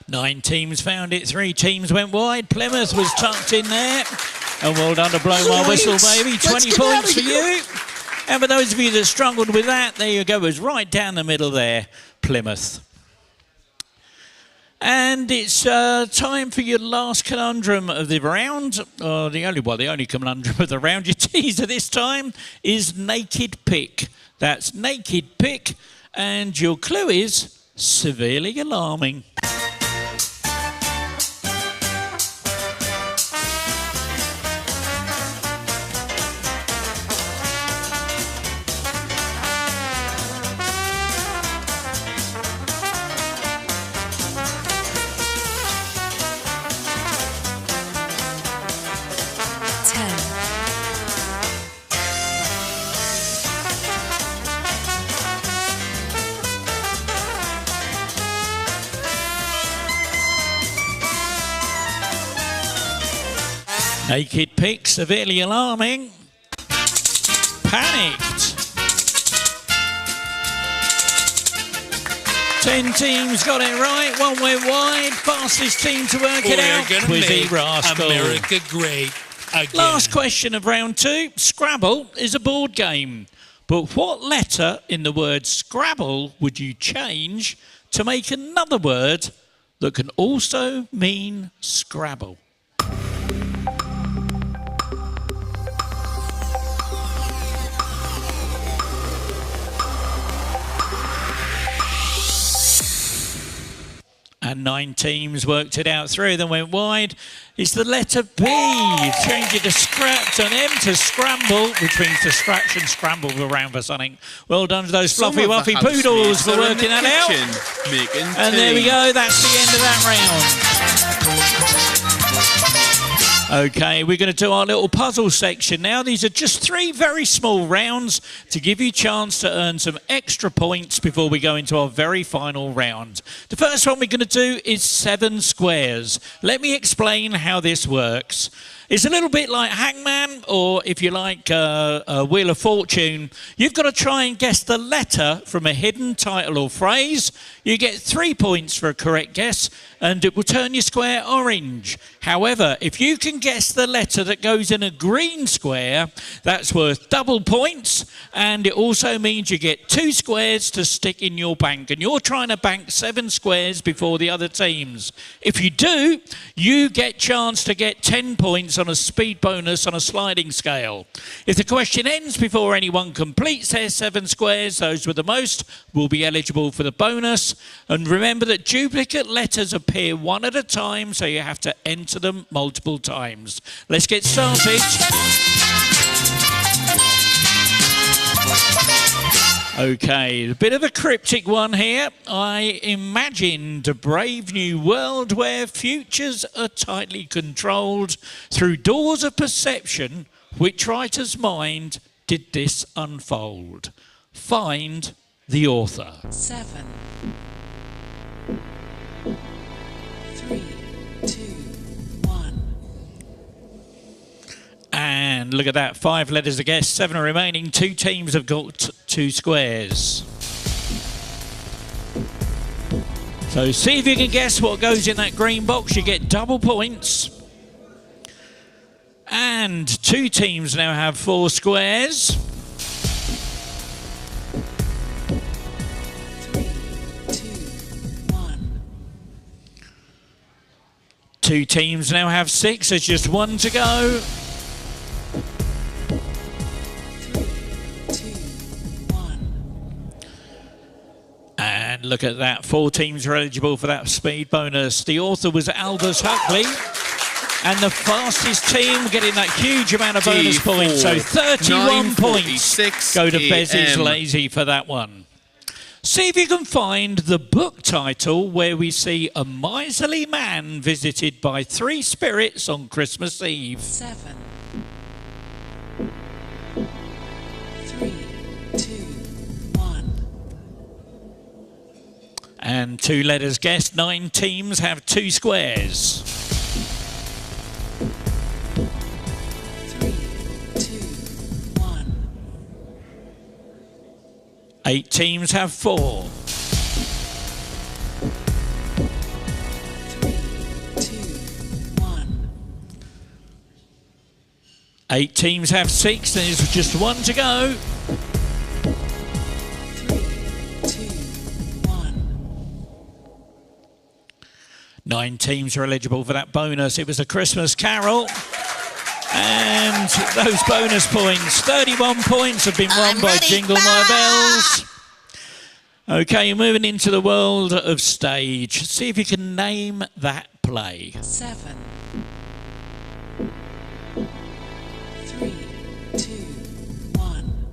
Nine teams found it, 3 teams went wide. Plymouth was tucked in there. And well done to Blow My Whistle, baby. 20 points for you. And for those of you that struggled with that, there you go. It was right down the middle there, Plymouth. And it's time for your last conundrum of the round. The only conundrum of the round. Your teaser this time is Naked Pick. That's Naked Pick. And your clue is severely alarming. Naked Pick, severely alarming. Panicked. 10 teams got it right, 1 went wide. Fastest team to work it out. Quizzy Rascal. America great again. Last question of round 2. Scrabble is a board game. But what letter in the word Scrabble would you change to make another word that can also mean Scrabble? And 9 teams worked it out. 3 of them went wide. It's the letter B. Change it to scratch and M to scramble, which means to scratch and scramble around for something. Well done to those fluffy wuffy poodles for working that out. And there we go. That's the end of that round. Okay, we're going to do our little puzzle section now. These are just 3 very small rounds to give you a chance to earn some extra points before we go into our very final round. The first one we're going to do is 7 squares. Let me explain how this works. It's a little bit like Hangman, or if you like, a Wheel of Fortune. You've got to try and guess the letter from a hidden title or phrase. You get 3 points for a correct guess, and it will turn your square orange. However, if you can guess the letter that goes in a green square, that's worth double points, and it also means you get 2 squares to stick in your bank, and you're trying to bank 7 squares before the other teams. If you do, you get chance to get 10 points on a speed bonus on a sliding scale. If the question ends before anyone completes their 7 squares, those with the most will be eligible for the bonus. And remember that duplicate letters appear one at a time, so you have to enter them multiple times. Let's get started. Okay, a bit of a cryptic one here. I imagined a brave new world where futures are tightly controlled through doors of perception. Which writer's mind did this unfold? Find the author. 7, 3, 2, 1. And look at that, 5 letters to guess, 7 are remaining. 2 teams have got 2 squares. So see if you can guess what goes in that green box. You get double points. And 2 teams now have 4 squares. 3, 2, 1. 2 teams now have 6. There's just 1 to go. 3, 2, 1. And look at that. 4 teams are eligible for that speed bonus. The author was Aldous Huxley. And the fastest team getting that huge amount of bonus points. So 31 points go to Bez's Lazy for that one. See if you can find the book title where we see a miserly man visited by 3 spirits on Christmas Eve. 7, 3, 2, 1. And 2 letters guessed. 9 teams have 2 squares. 3, 2, 1. 8 teams have 4. 3, 2, 1. 8 teams have 6. There's just 1 to go. 3, 2, 1. 9 teams are eligible for that bonus. It was a Christmas Carol. And those bonus points, 31 points have been won by Jingle My Bells. Okay, moving into the world of stage. See if you can name that play. 7, 3, 2, 1.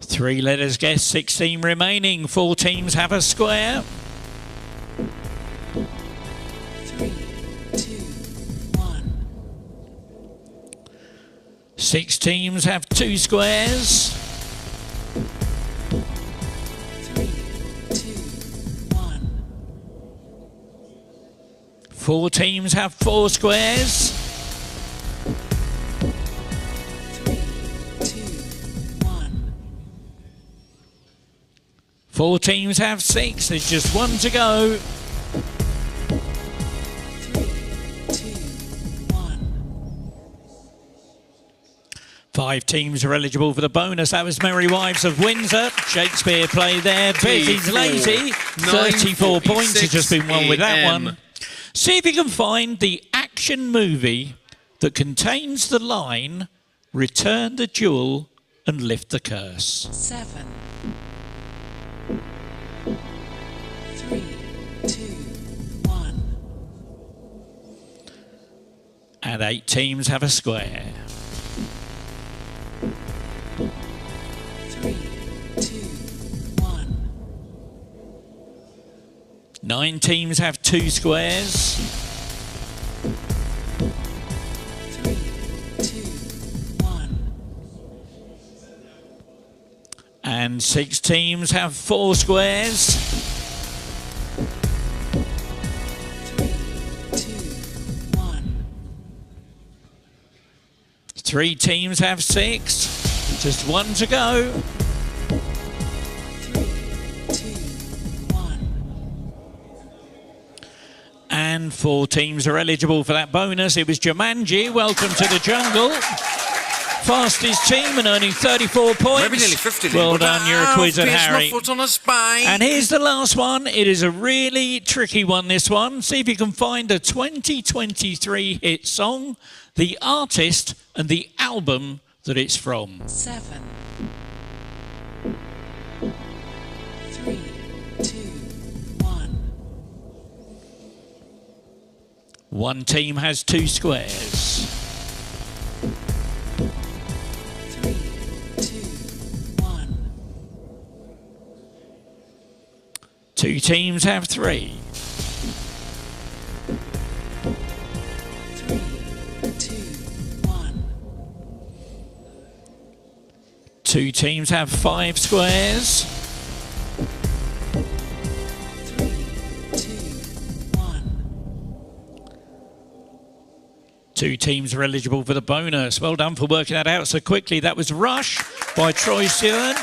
3 letters guessed, 16 remaining. 4 teams have a square. 3, 2, 1. 6 teams have 2 squares. 3, 2, 1. 4 teams have 4 squares. 3, 2, 1. 4 teams have 6. There's just 1 to go. 3, 2, 1. 5 teams are eligible for the bonus. That was Merry Wives of Windsor. Shakespeare play there. Bezzy's Lazy. 34 points has just been won with that one. See if you can find the action movie that contains the line, "Return the jewel and lift the curse." 7, 3, 2, 1. And 8 teams have a square. 3, 2, 1. 9 teams have 2 squares. 3, 2, 1. And 6 teams have 4 squares. 3, 2, 1. 3 teams have 6. Just 1 to go. 3, 2, 1. And 4 teams are eligible for that bonus. It was Jumanji. Welcome to the jungle. Fastest team and earning 34 points. Maybe nearly 50. Well done, you're a quiz at Harry. My foot on a spine. And here's the last one. It is a really tricky one, this one. See if you can find a 2023 hit song, the artist and the album that it's from. 7, 3, 2, 1. 1 team has 2 squares. 3, 2, 1. 2 teams have 3. 3, 2, 1. 2 teams have 5 squares. 3, 2, 1. 2 teams are eligible for the bonus. Well done for working that out so quickly. That was Rush by Troy Sivan.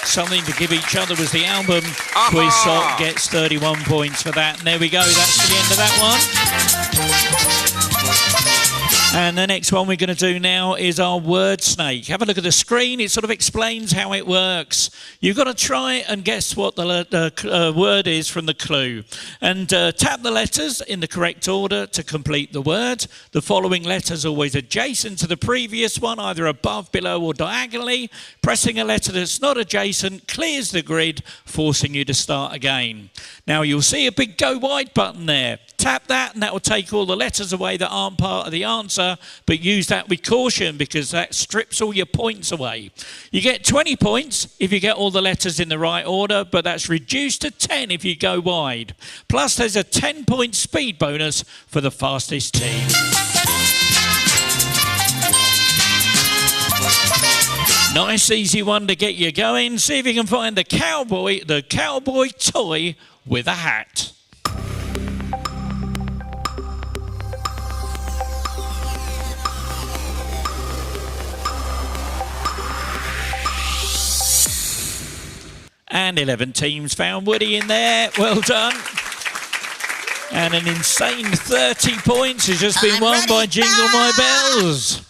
Something to Give Each Other was the album. Quiz Sock gets 31 points for that. And there we go. That's the end of that one. And the next one we're going to do now is our word snake. Have a look at the screen. It sort of explains how it works. You've got to try and guess what the word is from the clue. And tap the letters in the correct order to complete the word. The following letters always adjacent to the previous one, either above, below or diagonally. Pressing a letter that's not adjacent clears the grid, forcing you to start again. Now you'll see a big go wide button there. Tap that and that will take all the letters away that aren't part of the answer, but use that with caution because that strips all your points away. You get 20 points if you get all the letters in the right order, but that's reduced to 10 if you go wide. Plus there's a 10-point speed bonus for the fastest team. Nice easy one to get you going. See if you can find the cowboy toy with a hat. And 11 teams found Woody in there. Well done. And an insane 30 points has just been won by Jingle My Bells.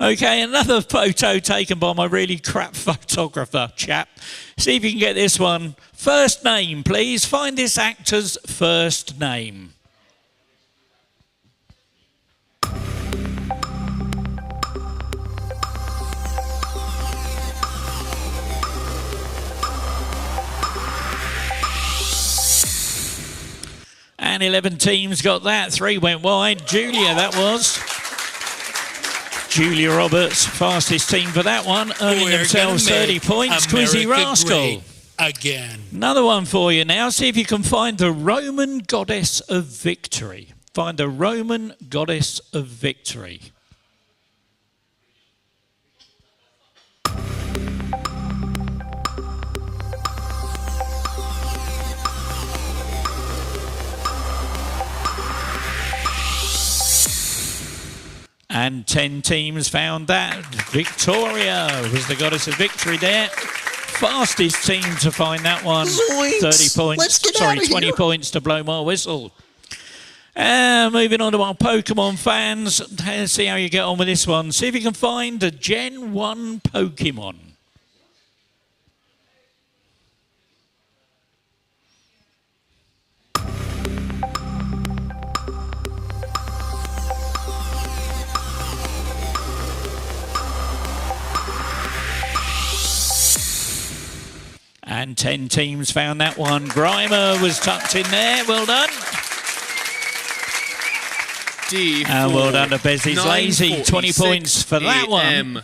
Okay, another photo taken by my really crap photographer chap. See if you can get this one. First name, please. Find this actor's first name. And 11 teams got that. 3 went wide. Julia, that was. Julia Roberts, fastest team for that one, earning themselves 30 points. Quizzy Rascal. Again. Another one for you now. See if you can find the Roman goddess of victory. Find the Roman goddess of victory. And 10 teams found that. Victoria was the goddess of victory there. Fastest team to find that one. Zoinks. 30 points. Let's get Sorry, out of 20 here. points to blow my whistle. Moving on to our Pokemon fans. Let's see how you get on with this one. See if you can find a Gen 1 Pokemon. And 10 teams found that one. Grimer was tucked in there. Well done. And well done to Bezzy's Lazy. 20 points for that one.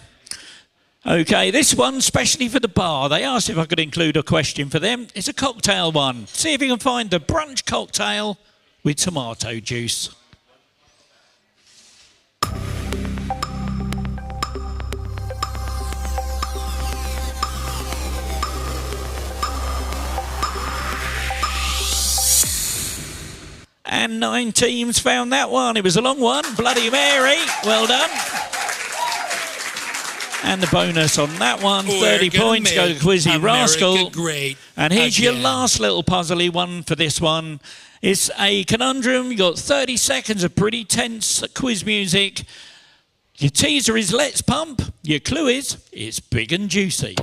Okay, this one specially for the bar. They asked if I could include a question for them. It's a cocktail one. See if you can find the brunch cocktail with tomato juice. And 9 teams found that one. It was a long one. Bloody Mary. Well done. And the bonus on that one, 30 points, go to Quizzy Rascal. Great and here's your again. last little puzzly one for this one. It's a conundrum. You've got 30 seconds of pretty tense quiz music. Your teaser is Let's Pump. Your clue is It's Big and Juicy.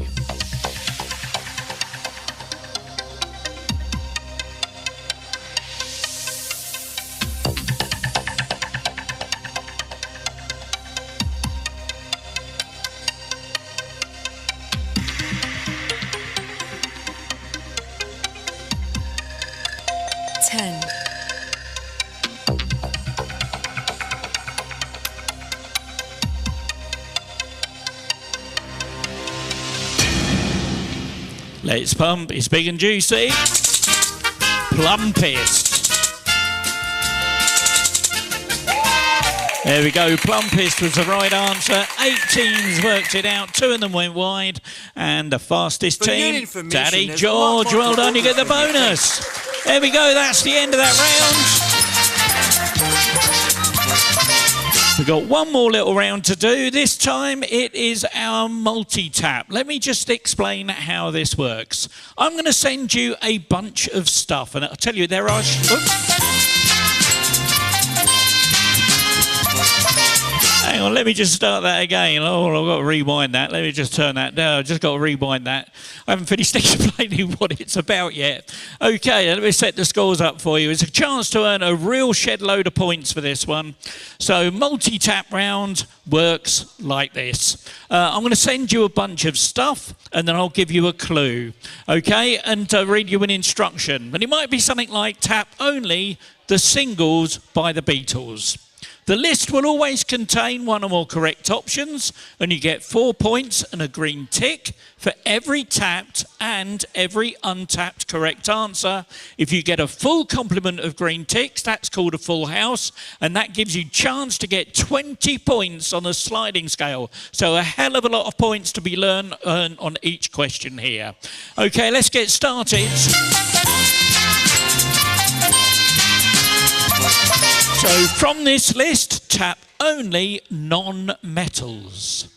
Let's Pump, it's big and juicy. Plumpest. There we go, Plumpest was the right answer. 8 teams worked it out, 2 of them went wide. And the fastest For your team, information, Daddy there's a lot George, more well to done, you get the August than you bonus. There we go, that's the end of that round. So we've got one more little round to do. This time it is our multi-tap. Let me just explain how this works. I'm going to send you a bunch of stuff, and I'll tell you there are... Hang on, let me just start that again. Oh, I've got to rewind that. Let me just turn that down. I've just got to rewind that. I haven't finished explaining what it's about yet. Okay, let me set the scores up for you. It's a chance to earn a real shed load of points for this one. So multi-tap round works like this. I'm going to send you a bunch of stuff, and then I'll give you a clue. Okay, and read you an instruction. And it might be something like tap only the singles by the Beatles. The list will always contain one or more correct options, and you get 4 points and a green tick for every tapped and every untapped correct answer. If you get a full complement of green ticks, that's called a full house, and that gives you a chance to get 20 points on a sliding scale. So a hell of a lot of points to be earned on each question here. Okay, let's get started. So from this list, tap only non-metals.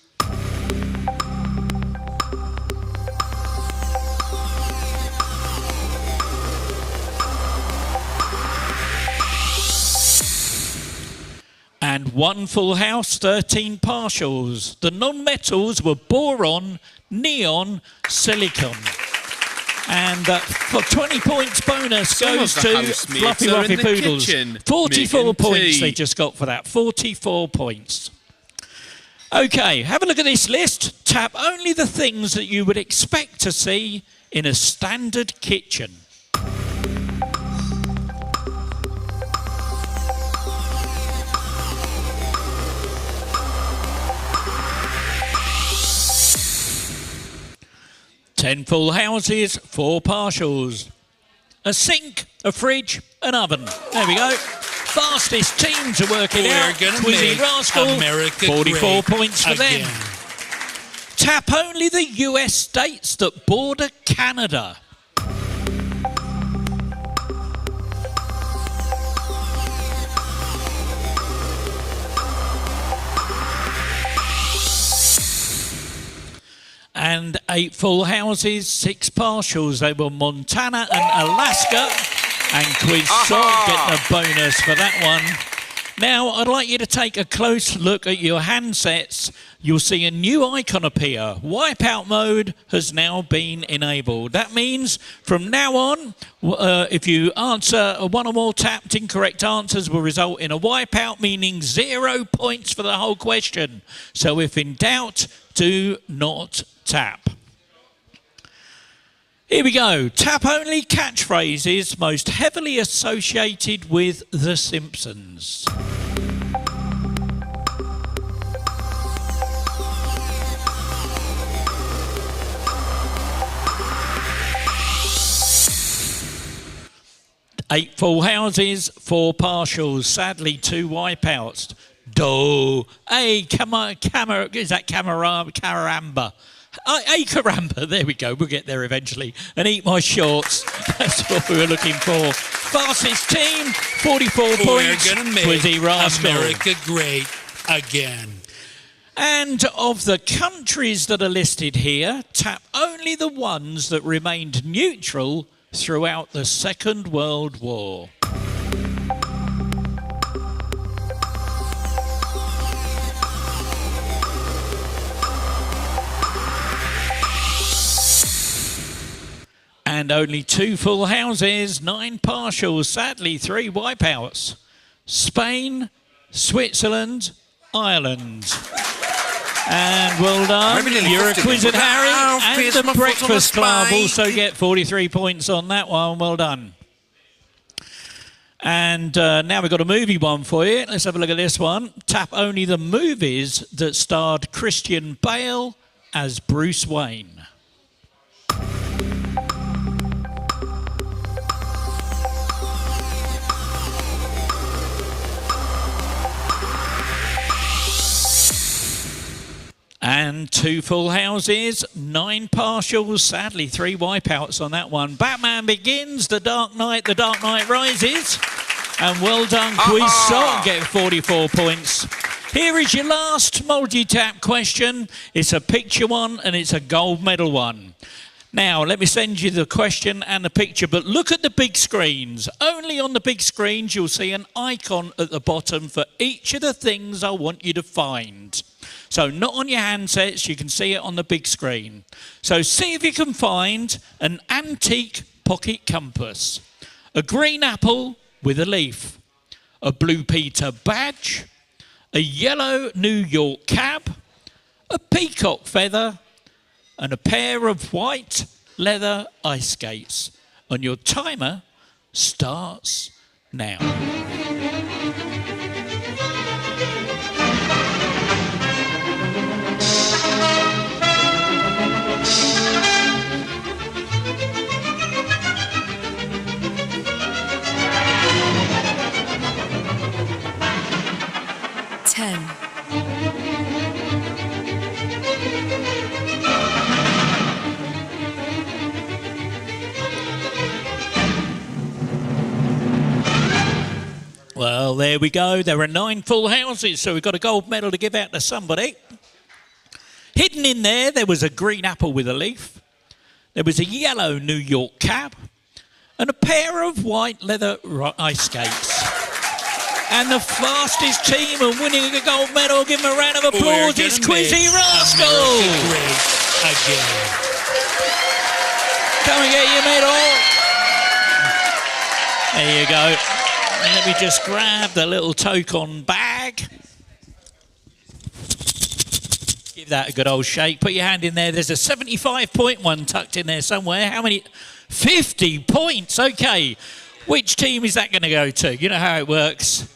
And one full house, 13 partials. The non-metals were boron, neon, silicon. And for 20 points bonus goes to Fluffy Wuffy Poodles. 44 points they just got for that. 44 points. Okay, have a look at this list. Tap only the things that you would expect to see in a standard kitchen. Ten full houses, 4 partials. A sink, a fridge, an oven. There we go. Fastest team to work it out. Quizzy Rascal, America 44 points for again. them. Tap only the US states that border Canada. And 8 full houses, 6 partials. They were Montana and Alaska. And Quiz Sock getting a bonus for that one. Now, I'd like you to take a close look at your handsets. You'll see a new icon appear. Wipeout Mode has now been enabled. That means from now on, if you answer one or more tapped incorrect answers will result in a wipeout, meaning 0 points for the whole question. So if in doubt, do not tap. Here we go. Tap only catchphrases most heavily associated with The Simpsons. Eight full houses, 4 partials. Sadly, 2 wipeouts. Do. Hey, is that Caramba? Hey, Caramba. There we go. We'll get there eventually. And eat my shorts. That's what we were looking for. Fastest team, 44 points. We're going to make Quizzy Rascal. America great again. And of the countries that are listed here, tap only the ones that remained neutral throughout the Second World War. And only 2 full houses, 9 partials, sadly 3 wipeouts. Spain, Switzerland, Ireland. And well done, you're a Quiz and Harry, and the Breakfast Club also get 43 points on that one, well done. And now we've got a movie one for you. Let's have a look at this one. Tap only the movies that starred Christian Bale as Bruce Wayne. And 2 full houses, 9 partials, sadly 3 wipeouts on that one. Batman Begins, The Dark Knight Rises. And well done, Quiz Sock, getting 44 points. Here is your last multi-tap question. It's a picture one and it's a gold medal one. Now, let me send you the question and the picture, but look at the big screens. Only on the big screens you'll see an icon at the bottom for each of the things I want you to find. So not on your handsets, you can see it on the big screen. So see if you can find an antique pocket compass, a green apple with a leaf, a Blue Peter badge, a yellow New York cab, a peacock feather, and a pair of white leather ice skates. And your timer starts now. Well, there we go. There are 9 full houses, so we've got a gold medal to give out to somebody. Hidden in there, there was a green apple with a leaf. There was a yellow New York cab and a pair of white leather ice skates. And the fastest team and winning a gold medal, give them a round of applause, is Quizzy Rascal. Again. Come and get your medal. There you go. Let me just grab the little token bag. Give that a good old shake. Put your hand in there. There's a 75-point one tucked in there somewhere. How many? 50 points. Okay. Which team is that going to go to? You know how it works.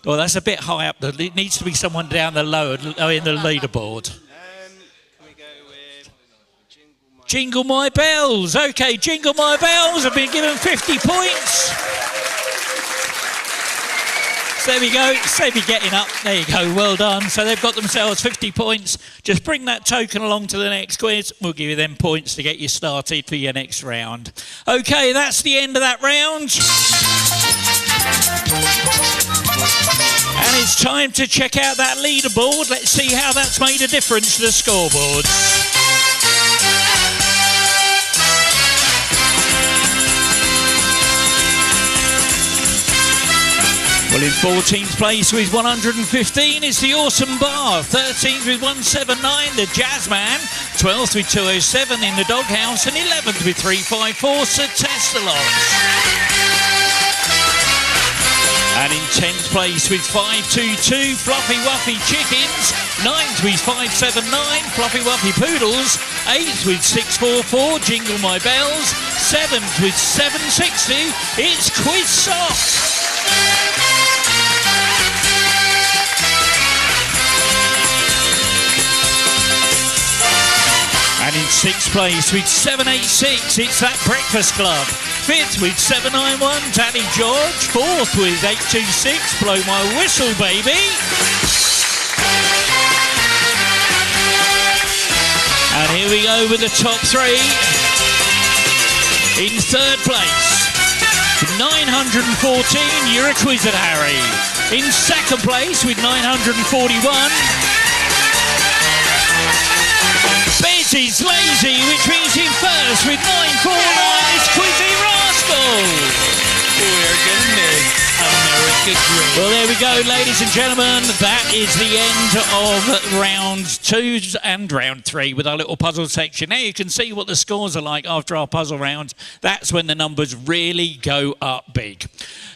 Well, that's a bit high up. There needs to be someone down the lower in the leaderboard. Can we go with Jingle My Bells. Okay, Jingle My Bells have been given 50 points. So there we go, save you getting up. There you go, well done. So they've got themselves 50 points. Just bring that token along to the next quiz. We'll give you them points to get you started for your next round. Okay, that's the end of that round. And it's time to check out that leaderboard. Let's see how that's made a difference to the scoreboard. Well, in 14th place with 115 is the Awesome Bar. 13th with 179, the Jazzman. 12th with 207 in the Doghouse. And 11th with 354, Sir Testalot. And in 10th place with 522, Fluffy Wuffy Chickens. 9th with 579, Fluffy Wuffy Poodles. 8th with 644, Jingle My Bells. 7th with 760, it's Quiz Socks. And in 6th place with 786, it's that Breakfast Club. 5th with 791, Daddy George. 4th with 826, Blow My Whistle, Baby. And here we go with the top 3. In 3rd place, 914, you're a BulletFCHarry. In 2nd place with 941, Betty's Lazy, which means in first with 949 is Quizzy Rascal. We're gonna make America great. Well, there we go, ladies and gentlemen. That is the end of round 2 and round 3 with our little puzzle section. Now you can see what the scores are like after our puzzle round. That's when the numbers really go up big.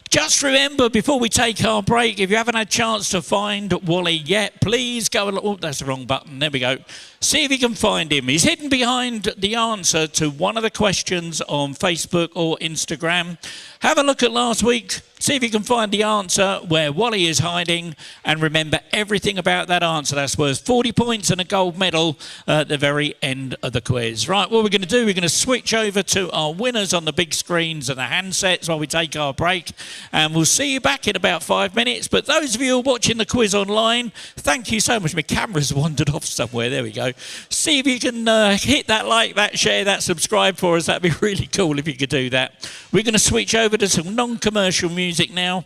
Just remember, before we take our break, if you haven't had a chance to find Wally yet, please go and... Oh, that's the wrong button. There we go. See if you can find him. He's hidden behind the answer to one of the questions on Facebook or Instagram. Have a look at last week. See if you can find the answer where Wally is hiding. And remember everything about that answer. That's worth 40 points and a gold medal at the very end of the quiz. Right, what we're going to do, we're going to switch over to our winners on the big screens and the handsets while we take our break. And we'll see you back in about 5 minutes. But those of you who are watching the quiz online, thank you so much. My camera's wandered off somewhere. There we go. See if you can hit that like, that share, that subscribe for us. That'd be really cool if you could do that. We're going to switch over to some non-commercial music now.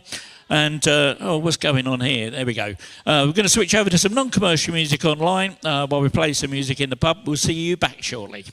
And, what's going on here? There we go. We're going to switch over to some non-commercial music online while we play some music in the pub. We'll see you back shortly.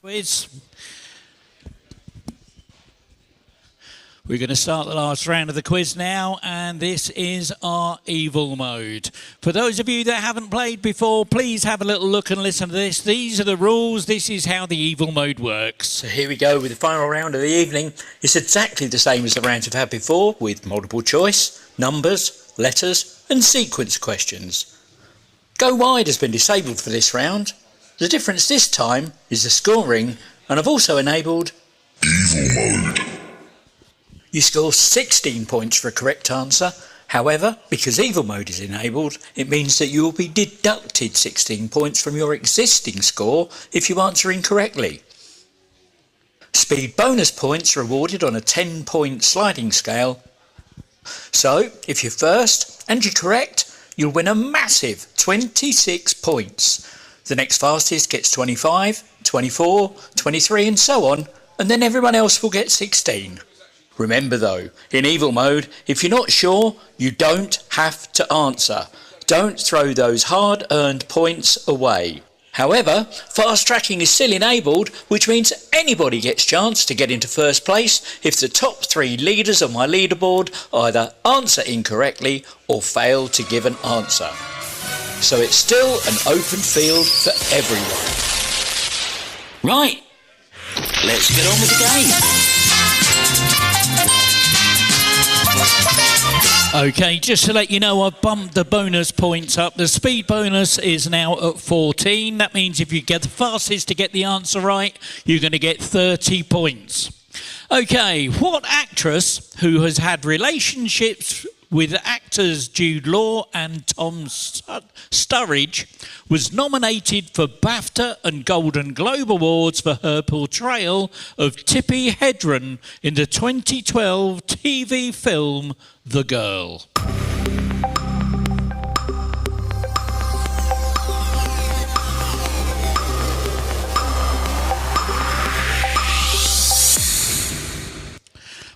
Quiz. We're going to start the last round of the quiz now, and this is our evil mode. For those of you that haven't played before, please have a little look and listen to this. These are the rules. This is how the evil mode works. So here we go with the final round of the evening. It's exactly the same as the rounds we've had before, with multiple choice, numbers, letters and sequence questions. Go wide has been disabled for this round. The difference this time is the scoring, and I've also enabled evil mode. You score 16 points for a correct answer. However, because evil mode is enabled, it means that you will be deducted 16 points from your existing score if you answer incorrectly. Speed bonus points are awarded on a 10-point sliding scale. So, if you're first and you're correct, you'll win a massive 26 points. The next fastest gets 25, 24, 23 and so on, and then everyone else will get 16. Remember though, in evil mode, if you're not sure, you don't have to answer. Don't throw those hard-earned points away. However, fast tracking is still enabled, which means anybody gets a chance to get into first place if the top 3 leaders on my leaderboard either answer incorrectly or fail to give an answer. So it's still an open field for everyone. Right, let's get on with the game. Okay, just to let you know, I've bumped the bonus points up. The speed bonus is now at 14. That means if you get the fastest to get the answer right, you're going to get 30 points. Okay, what actress who has had relationships with actors Jude Law and Tom Sturridge was nominated for BAFTA and Golden Globe Awards for her portrayal of Tippi Hedren in the 2012 TV film The Girl?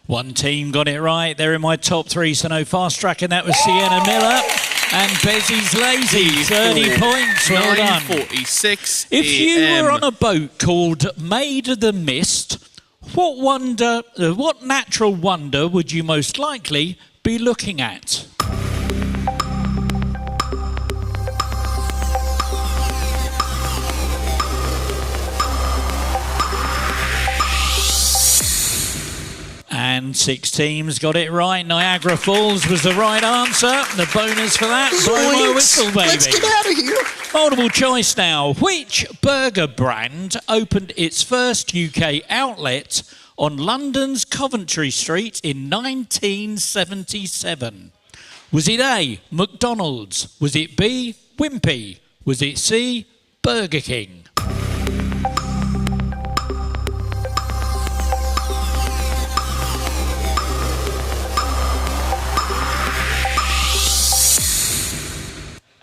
One team got it right. They're in my top 3, so no fast track, and that was Sienna Miller and Bezzy's Lazy. 30 points, well done. 9:46 If you were on a boat called Maid of the Mist, what natural wonder would you most likely be looking at? And 6 teams got it right. Niagara Falls was the right answer. The bonus for that, blow my whistle, baby. Let's get out of here. Multiple choice now. Which burger brand opened its first UK outlet on London's Coventry Street in 1977? Was it A, McDonald's? Was it B, Wimpy? Was it C, Burger King?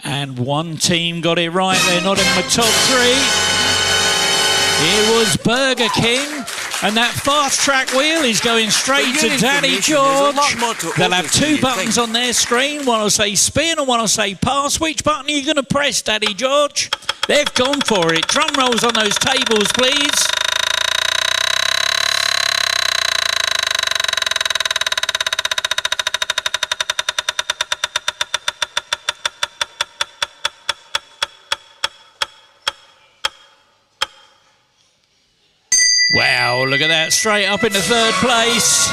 And one team got it right. They're not in my top 3. It was Burger King. And that fast track wheel is going straight to Daddy George. They'll have 2 buttons on their screen. One will say spin and one will say pass. Which button are you going to press, Daddy George? They've gone for it. Drum rolls on those tables, please. Wow, look at that, straight up into 3rd place.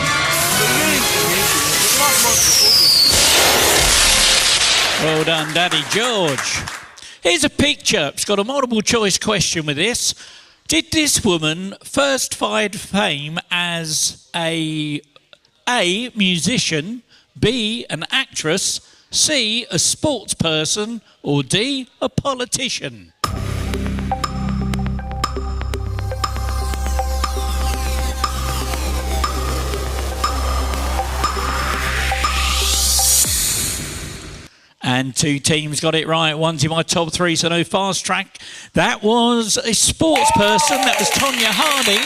Well done, Daddy George. Here's a picture. It's got a multiple choice question with this. Did this woman first find fame as A, musician, B, an actress, C, a sports person, or D, a politician? And 2 teams got it right. One's in my top 3, so no fast track. That was a sports person. That was Tonya Harding.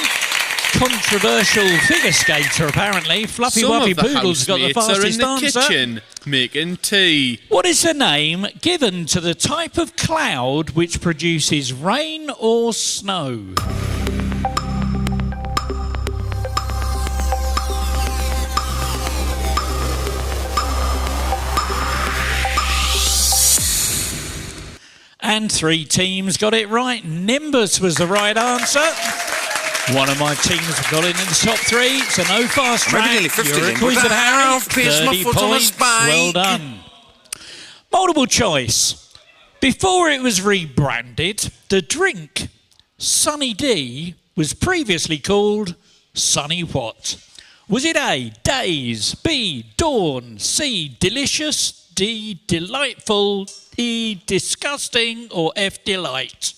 Controversial figure skater, apparently. Fluffy Wuffy Poodle's got the fastest answer. Some of the kitchen making tea. What is the name given to the type of cloud which produces rain or snow? And 3 teams got it right. Nimbus was the right answer. One of my teams got it in the top 3, so no fast track. Nearly 50 You're a then. quiz But at Harry. pierced my 30 foot on a points. spike. Well done. Multiple choice. Before it was rebranded, the drink Sunny D was previously called Sunny what? Was it A, Days, B, Dawn, C, Delicious, D, Delightful, E, Disgusting, or F, Delight?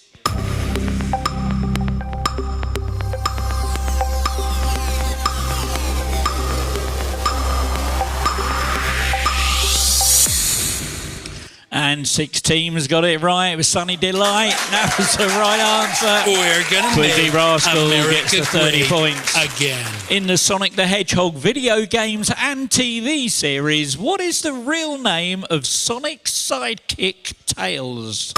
And 6 teams got it right. It was Sunny Delight. That was the right answer. We're gonna Quizzy make Rascal America gets the 30 great points. again. In the Sonic the Hedgehog video games and TV series, what is the real name of Sonic's sidekick, Tails?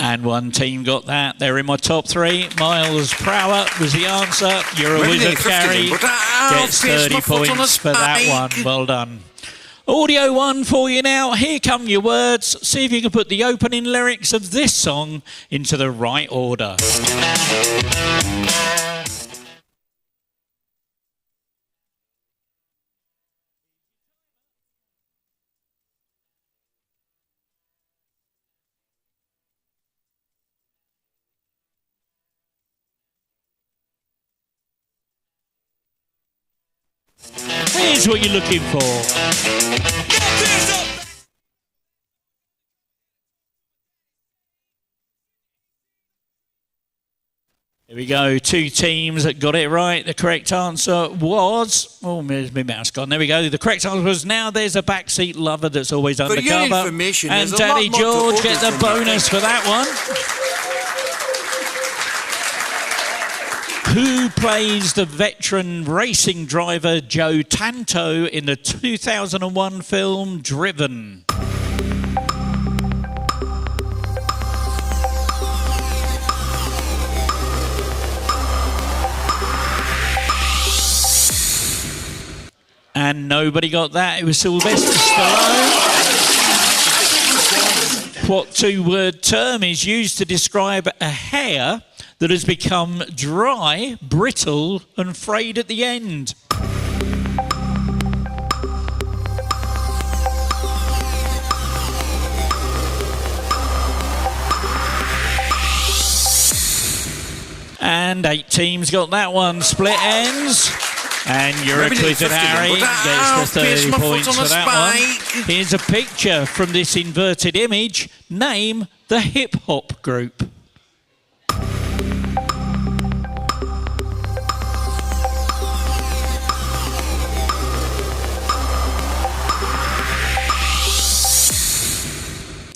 And 1 team got that. They're in my top 3. Miles Prower was the answer. You're a wizard, Gary. Gets 30 points for that one. Well done. Audio 1 for you now. Here come your words. See if you can put the opening lyrics of this song into the right order. Here's what you're looking for. Here we go. 2 teams that got it right. The correct answer was... Oh, there's my mouse gone. There we go. The correct answer was Now There's a Backseat Lover That's Always For your Undercover. information, And there's a lot Daddy more to George order get the from you. bonus for that one. Who plays the veteran racing driver Joe Tanto in the 2001 film Driven? And nobody got that. It was Sylvester Stallone. What 2-word term is used to describe a hair that has become dry, brittle, and frayed at the end? And 8 teams got that one. Split ends. And you're a quiz at Harry. Gets the 30 points for that one. Here's a picture from this inverted image. Name the hip-hop group.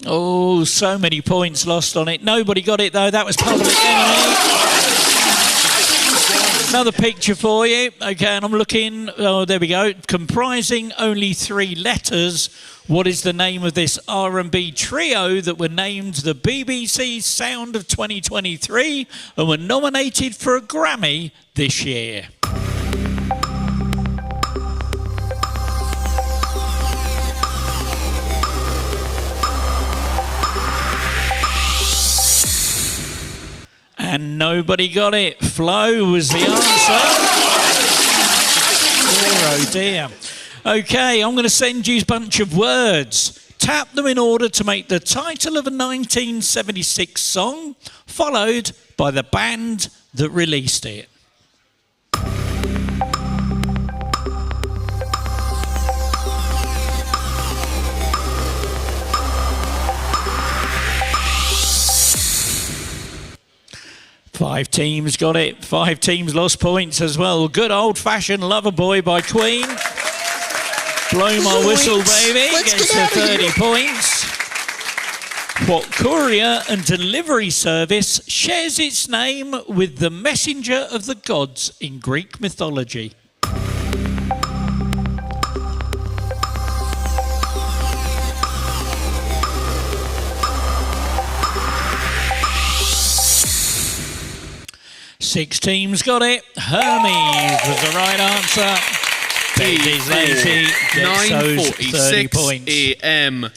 Oh, so many points lost on it. Nobody got it, though. That was Public Enemy. Another picture for you. Okay, and I'm looking... Oh, there we go. Comprising only 3 letters. What is the name of this R&B trio that were named the BBC Sound of 2023 and were nominated for a Grammy this year? And nobody got it. Flo was the answer. Oh dear. Okay, I'm going to send you a bunch of words. Tap them in order to make the title of a 1976 song, followed by the band that released it. Five teams got it. 5 teams lost points as well. Good old-fashioned Loverboy by Queen. Blow my whistle, baby. Gets the 30 points. What courier and delivery service shares its name with the messenger of the gods in Greek mythology? 6 teams got it. Hermes was the right answer. Betty's lazy gets those 30 points. 9:46 a.m.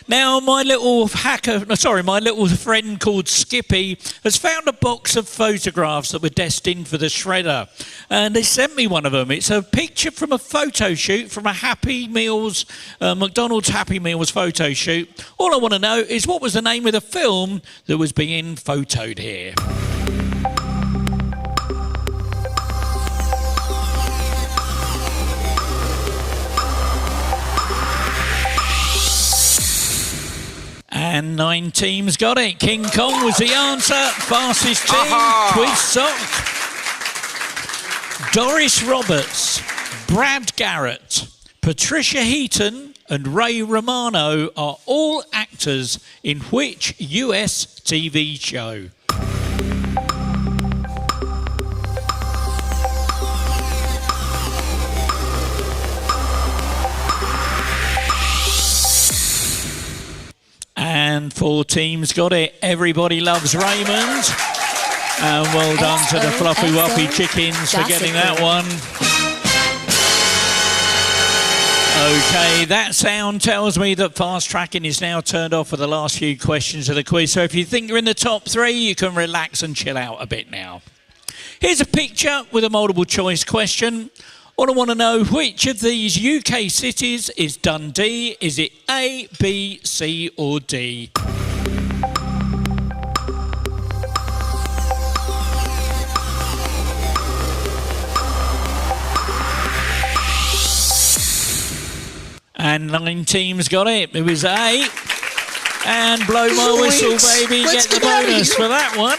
Now, my little friend called Skippy has found a box of photographs that were destined for the shredder. And they sent me one of them. It's a picture from a photo shoot from a Happy Meals, McDonald's Happy Meals photo shoot. All I want to know is what was the name of the film that was being photoed here? And 9 teams got it. King Kong was the answer. Fastest team, Quiz Sock. Doris Roberts, Brad Garrett, Patricia Heaton and Ray Romano are all actors in which US TV show? And 4 teams got it. Everybody loves Raymond. And well done to the Fluffy Wuffy Chickens for getting that one. Okay, that sound tells me that fast tracking is now turned off for the last few questions of the quiz. So if you think you're in the top 3, you can relax and chill out a bit now. Here's a picture with a multiple choice question. All I want to know, which of these UK cities is Dundee? Is it A, B, C or D? And 9 teams got it. It was A. And blow my whistle, baby. Get the bonus for that one.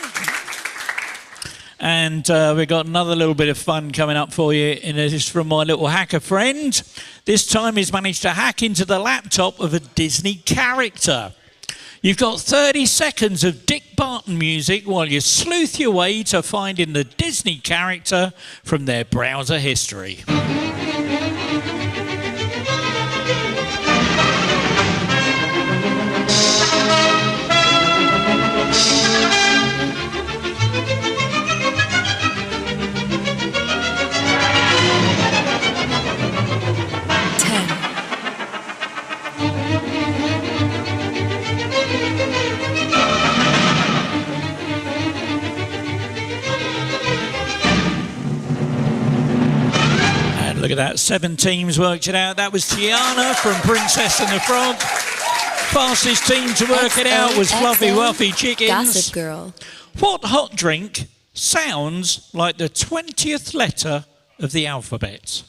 And we've got another little bit of fun coming up for you. And this is from my little hacker friend. This time he's managed to hack into the laptop of a Disney character. You've got 30 seconds of Dick Barton music while you sleuth your way to finding the Disney character from their browser history. Look at that, 7 teams worked it out. That was Tiana from Princess and the Frog. Fastest team to work it out was Fluffy Wuffy Chickens. Gossip Girl. What hot drink sounds like the 20th letter of the alphabet?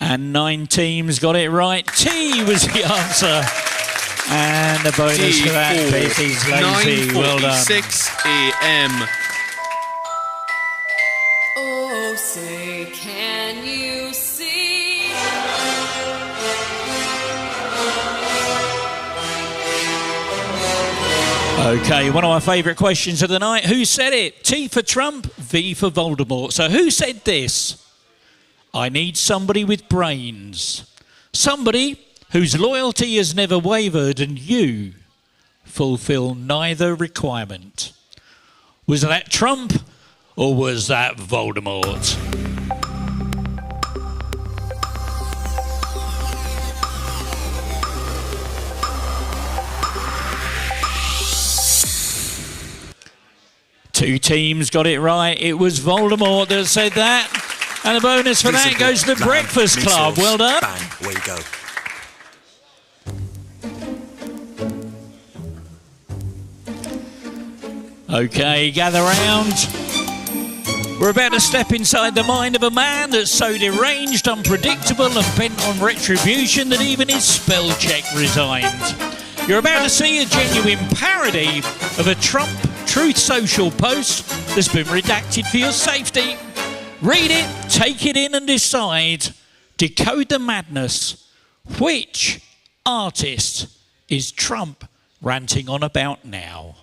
And 9 teams got it right. T was the answer. And a bonus for that. Betty's lazy. Well done. 9:46 a.m. Oh, say, can you see? Okay, one of my favourite questions of the night. Who said it? T for Trump, V for Voldemort. So who said this? I need somebody with brains. Somebody whose loyalty has never wavered and you fulfill neither requirement. Was that Trump or was that Voldemort? Two teams got it right. It was Voldemort that said that. And the bonus for that goes to the Breakfast Club. Well done. Bang, away you go. Okay, gather round. We're about to step inside the mind of a man that's so deranged, unpredictable and bent on retribution that even his spell check resigned. You're about to see a genuine parody of a Trump Truth Social post that's been redacted for your safety. Read it, take it in and decide. Decode the madness. Which artist is Trump ranting on about now?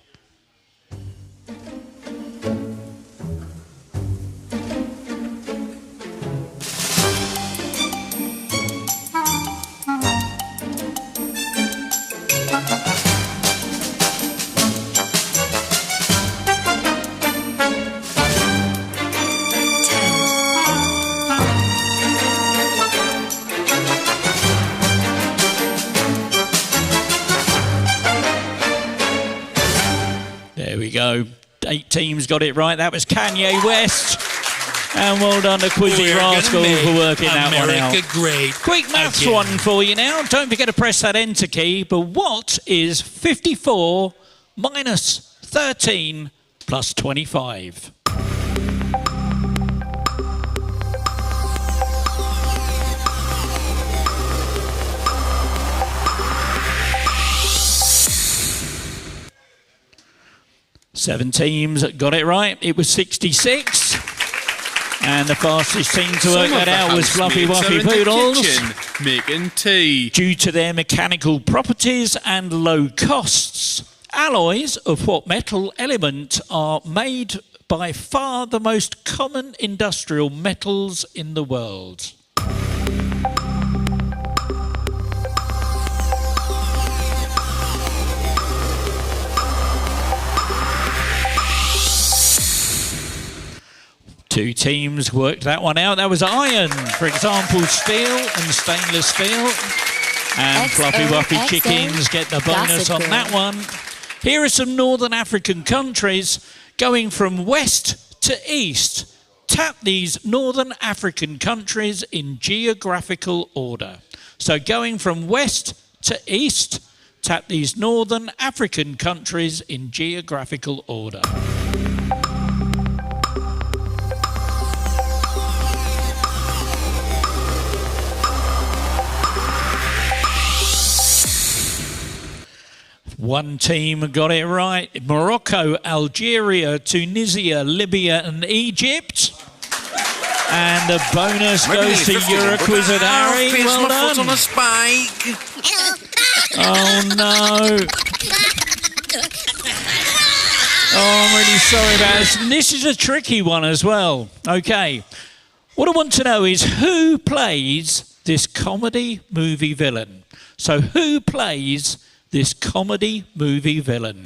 we go. 8 teams got it right. That was Kanye West. And well done to Quizzy We're gonna Rascal make for working that one out. America great Quick maths again. one for you now. Don't forget to press that enter key. But what is 54 minus 13 plus 25? Seven teams got it right. It was 66. And the fastest team to work that out was Fluffy Wuffy Poodles. Making tea. Due to their mechanical properties and low costs, alloys of what metal element are made by far the most common industrial metals in the world? Two teams worked that one out. That was iron, for example, steel and stainless steel. And Fluffy Wuffy Chickens get the bonus on that one. Here are some Northern African countries going from west to east. Tap these Northern African countries in geographical order. So going from west to east, tap these Northern African countries in geographical order. One team got it right. Morocco, Algeria, Tunisia, Libya and Egypt. And the bonus goes to Wordcloud. Well done. On a spike. Oh no. Oh, I'm really sorry about this. And this is a tricky one as well. Okay. What I want to know is who plays this comedy movie villain? So who plays this comedy movie villain?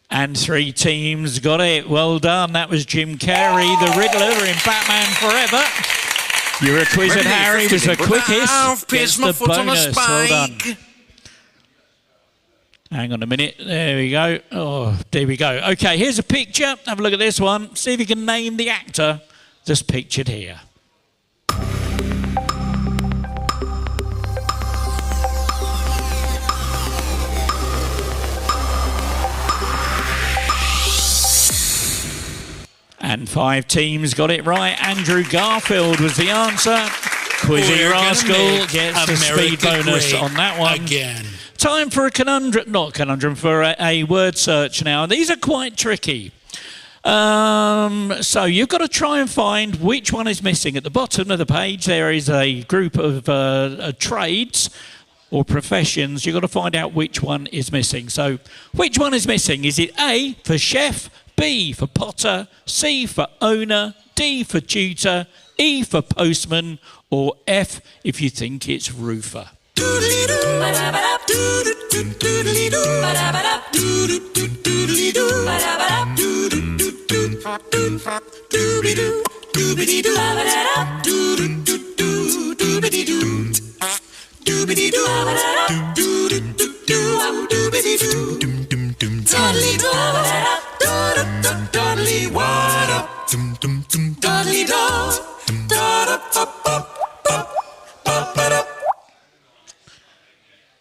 And 3 teams got it. Well done. That was Jim Carrey, the Riddler in Batman Forever. Your quiz at Harry was the quickest. Gets the bonus. Well done. Hang on a minute. There we go. Oh, there we go. Okay, here's a picture. Have a look at this one. See if you can name the actor that's pictured here. And 5 teams got it right. Andrew Garfield was the answer. Quizzy Rascal gets the speed bonus on that one. Again. Time for a conundrum, not conundrum, for a word search now. These are quite tricky. So you've got to try and find which one is missing. At the bottom of the page, there is a group of trades or professions. You've got to find out which one is missing. So which one is missing? Is it A for chef, B for potter, C for owner, D for tutor, E for postman, or F if you think it's roofer?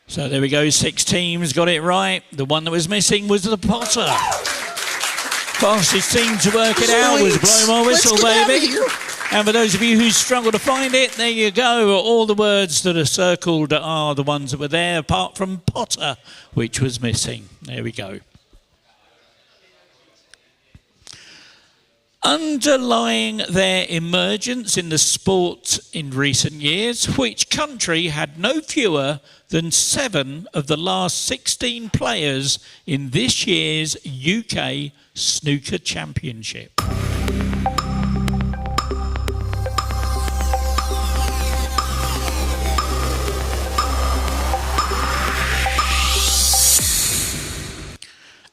So there we go, 6 teams got it right. The one that was missing was the potter. Fastest team to work it out was Blow My Whistle, baby. And for those of you who struggle to find it, there you go. All the words that are circled are the ones that were there, apart from potter, which was missing. There we go. Underlying their emergence in the sport in recent years, which country had no fewer than 7 of the last 16 players in this year's UK Snooker Championship?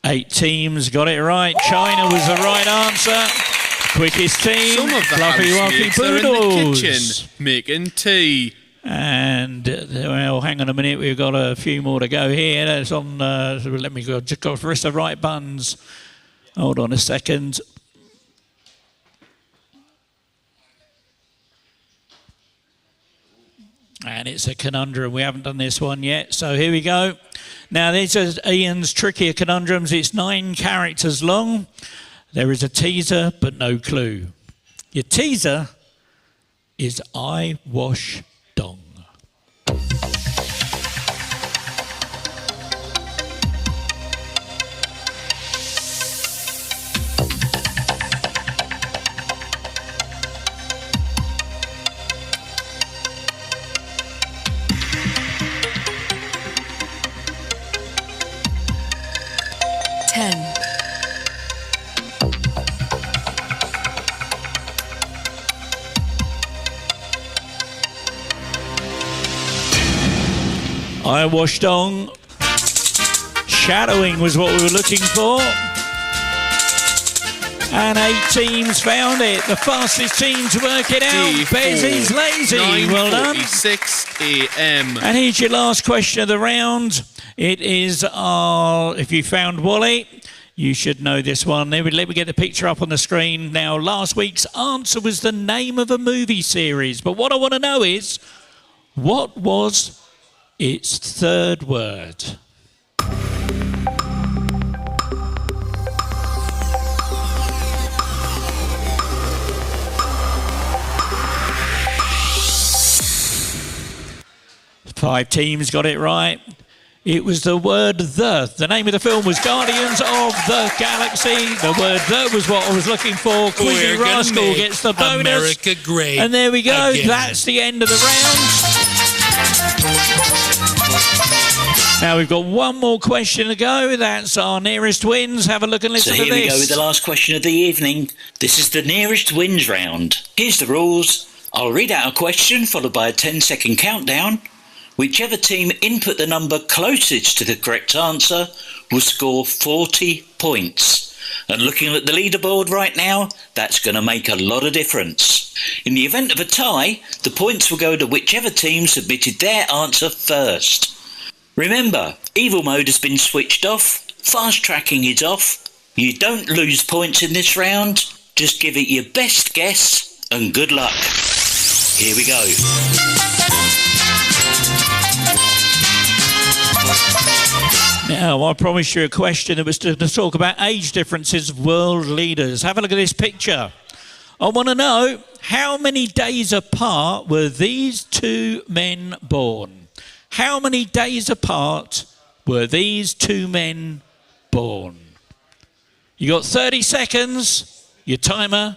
Eight teams got it right. China was the right answer. Quickest team, Some of the Fluffy Wuffy housemates are in the Poodles. kitchen making tea. And, well, hang on a minute, we've got a few more to go here. That's on, so let me go, just go for the right buttons. Hold on a second. And it's a conundrum. We haven't done this one yet. So here we go. Now, this is Ian's trickier conundrums. It's 9 characters long. There is a teaser, but no clue. Your teaser is I wash dong. I washed on. Shadowing was what we were looking for. And 8 teams found it. The fastest team to work it out. Bez is lazy. Well done. 9:46 a.m. And here's your last question of the round. It is, if you found Wally, you should know this one. Let me get the picture up on the screen. Now, last week's answer was the name of a movie series. But what I want to know is, what was its third word? Five teams got it right. It was the word the. The name of the film was Guardians of the Galaxy. The word the was what I was looking for. Quizzy Rascal gets the bonus. America great. And there we go. Again. That's the end of the round. Now we've got one more question to go. That's our nearest wins. Have a look and listen to this. So here we go with the last question of the evening. This is the nearest wins round. Here's the rules. I'll read out a question followed by a 10-second countdown. Whichever team input the number closest to the correct answer will score 40 points. And looking at the leaderboard right now, that's going to make a lot of difference. In the event of a tie, the points will go to whichever team submitted their answer first. Remember, evil mode has been switched off, fast tracking is off. You don't lose points in this round, just give it your best guess and good luck. Here we go. Now, I promised you a question that was to talk about age differences of world leaders. Have a look at this picture. I want to know, how many days apart were these two men born? How many days apart were these two men born? You got 30 seconds, your timer,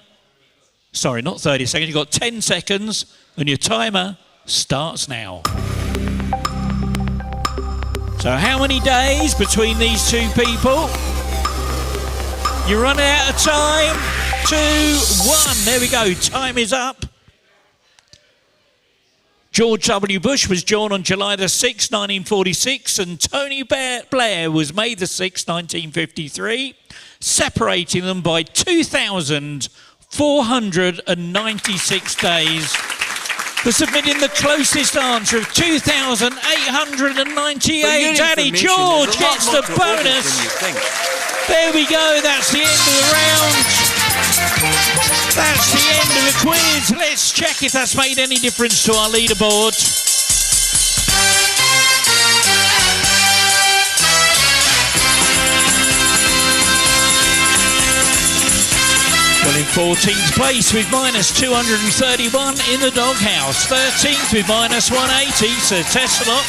sorry, not 30 seconds, you got 10 seconds, and your timer starts now. So how many days between these two people? You're running out of time. 2, 1. There we go. Time is up. George W. Bush was born on July the 6th, 1946, and Tony Blair was May the 6th, 1953, separating them by 2,496 days. For submitting the closest answer of 2,898. Daddy George gets the bonus. There we go. That's the end of the round. That's the end of the quiz. Let's check if that's made any difference to our leaderboard. Well, in 14th place with minus 231 in the doghouse. 13th with minus 180, Sir Tesselot.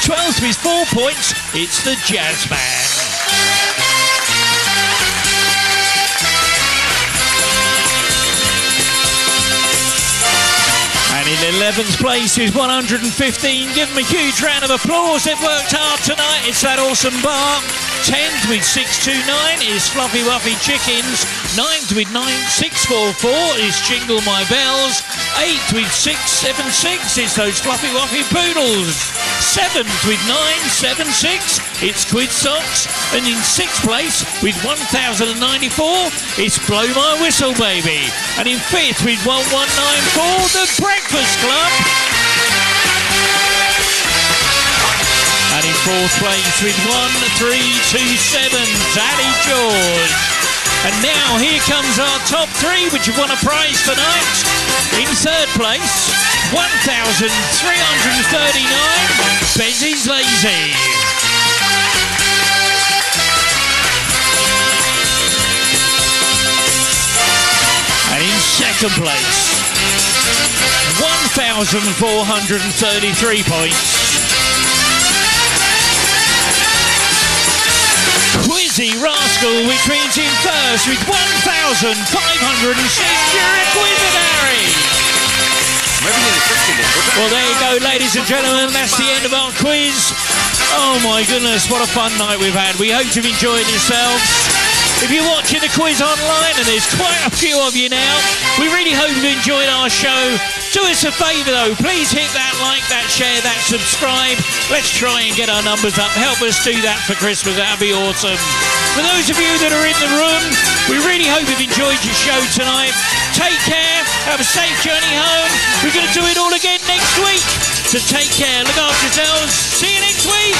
12th with 4 points, it's the Jazzman. And in 11th place with 115, give them a huge round of applause. They've worked hard tonight, it's that awesome bar. 10th with 629 is Fluffy Wuffy Chickens. 9th with 9644 is Jingle My Bells. 8th with 676, it's those fluffy waffy poodles. 7th with 976, it's Quiz Socks. And in 6th place with 1094, it's Blow My Whistle Baby. And in 5th with 1194, the Breakfast Club. And in 4th place with 1327, Daddy George. And now here comes our top 3, which have won a prize tonight. In 3rd place, 1,339, Bezzy's Lazy. And in 2nd place, 1,433 points, Quizzy Rascal, which means in 1st with 1,506, you're a BulletFCHarry. Well, there you go, ladies and gentlemen, that's the end of our quiz. Oh my goodness, what a fun night we've had. We hope you've enjoyed yourselves. If you're watching the quiz online, and there's quite a few of you now, we really hope you've enjoyed our show. Do us a favour though, please hit that like, that share, that subscribe. Let's try and get our numbers up. Help us do that for Christmas, that'd be awesome. For those of you that are in the room, we really hope you've enjoyed your show tonight. Take care, have a safe journey home. We're going to do it all again next week. So take care, look after yourselves. See you next week.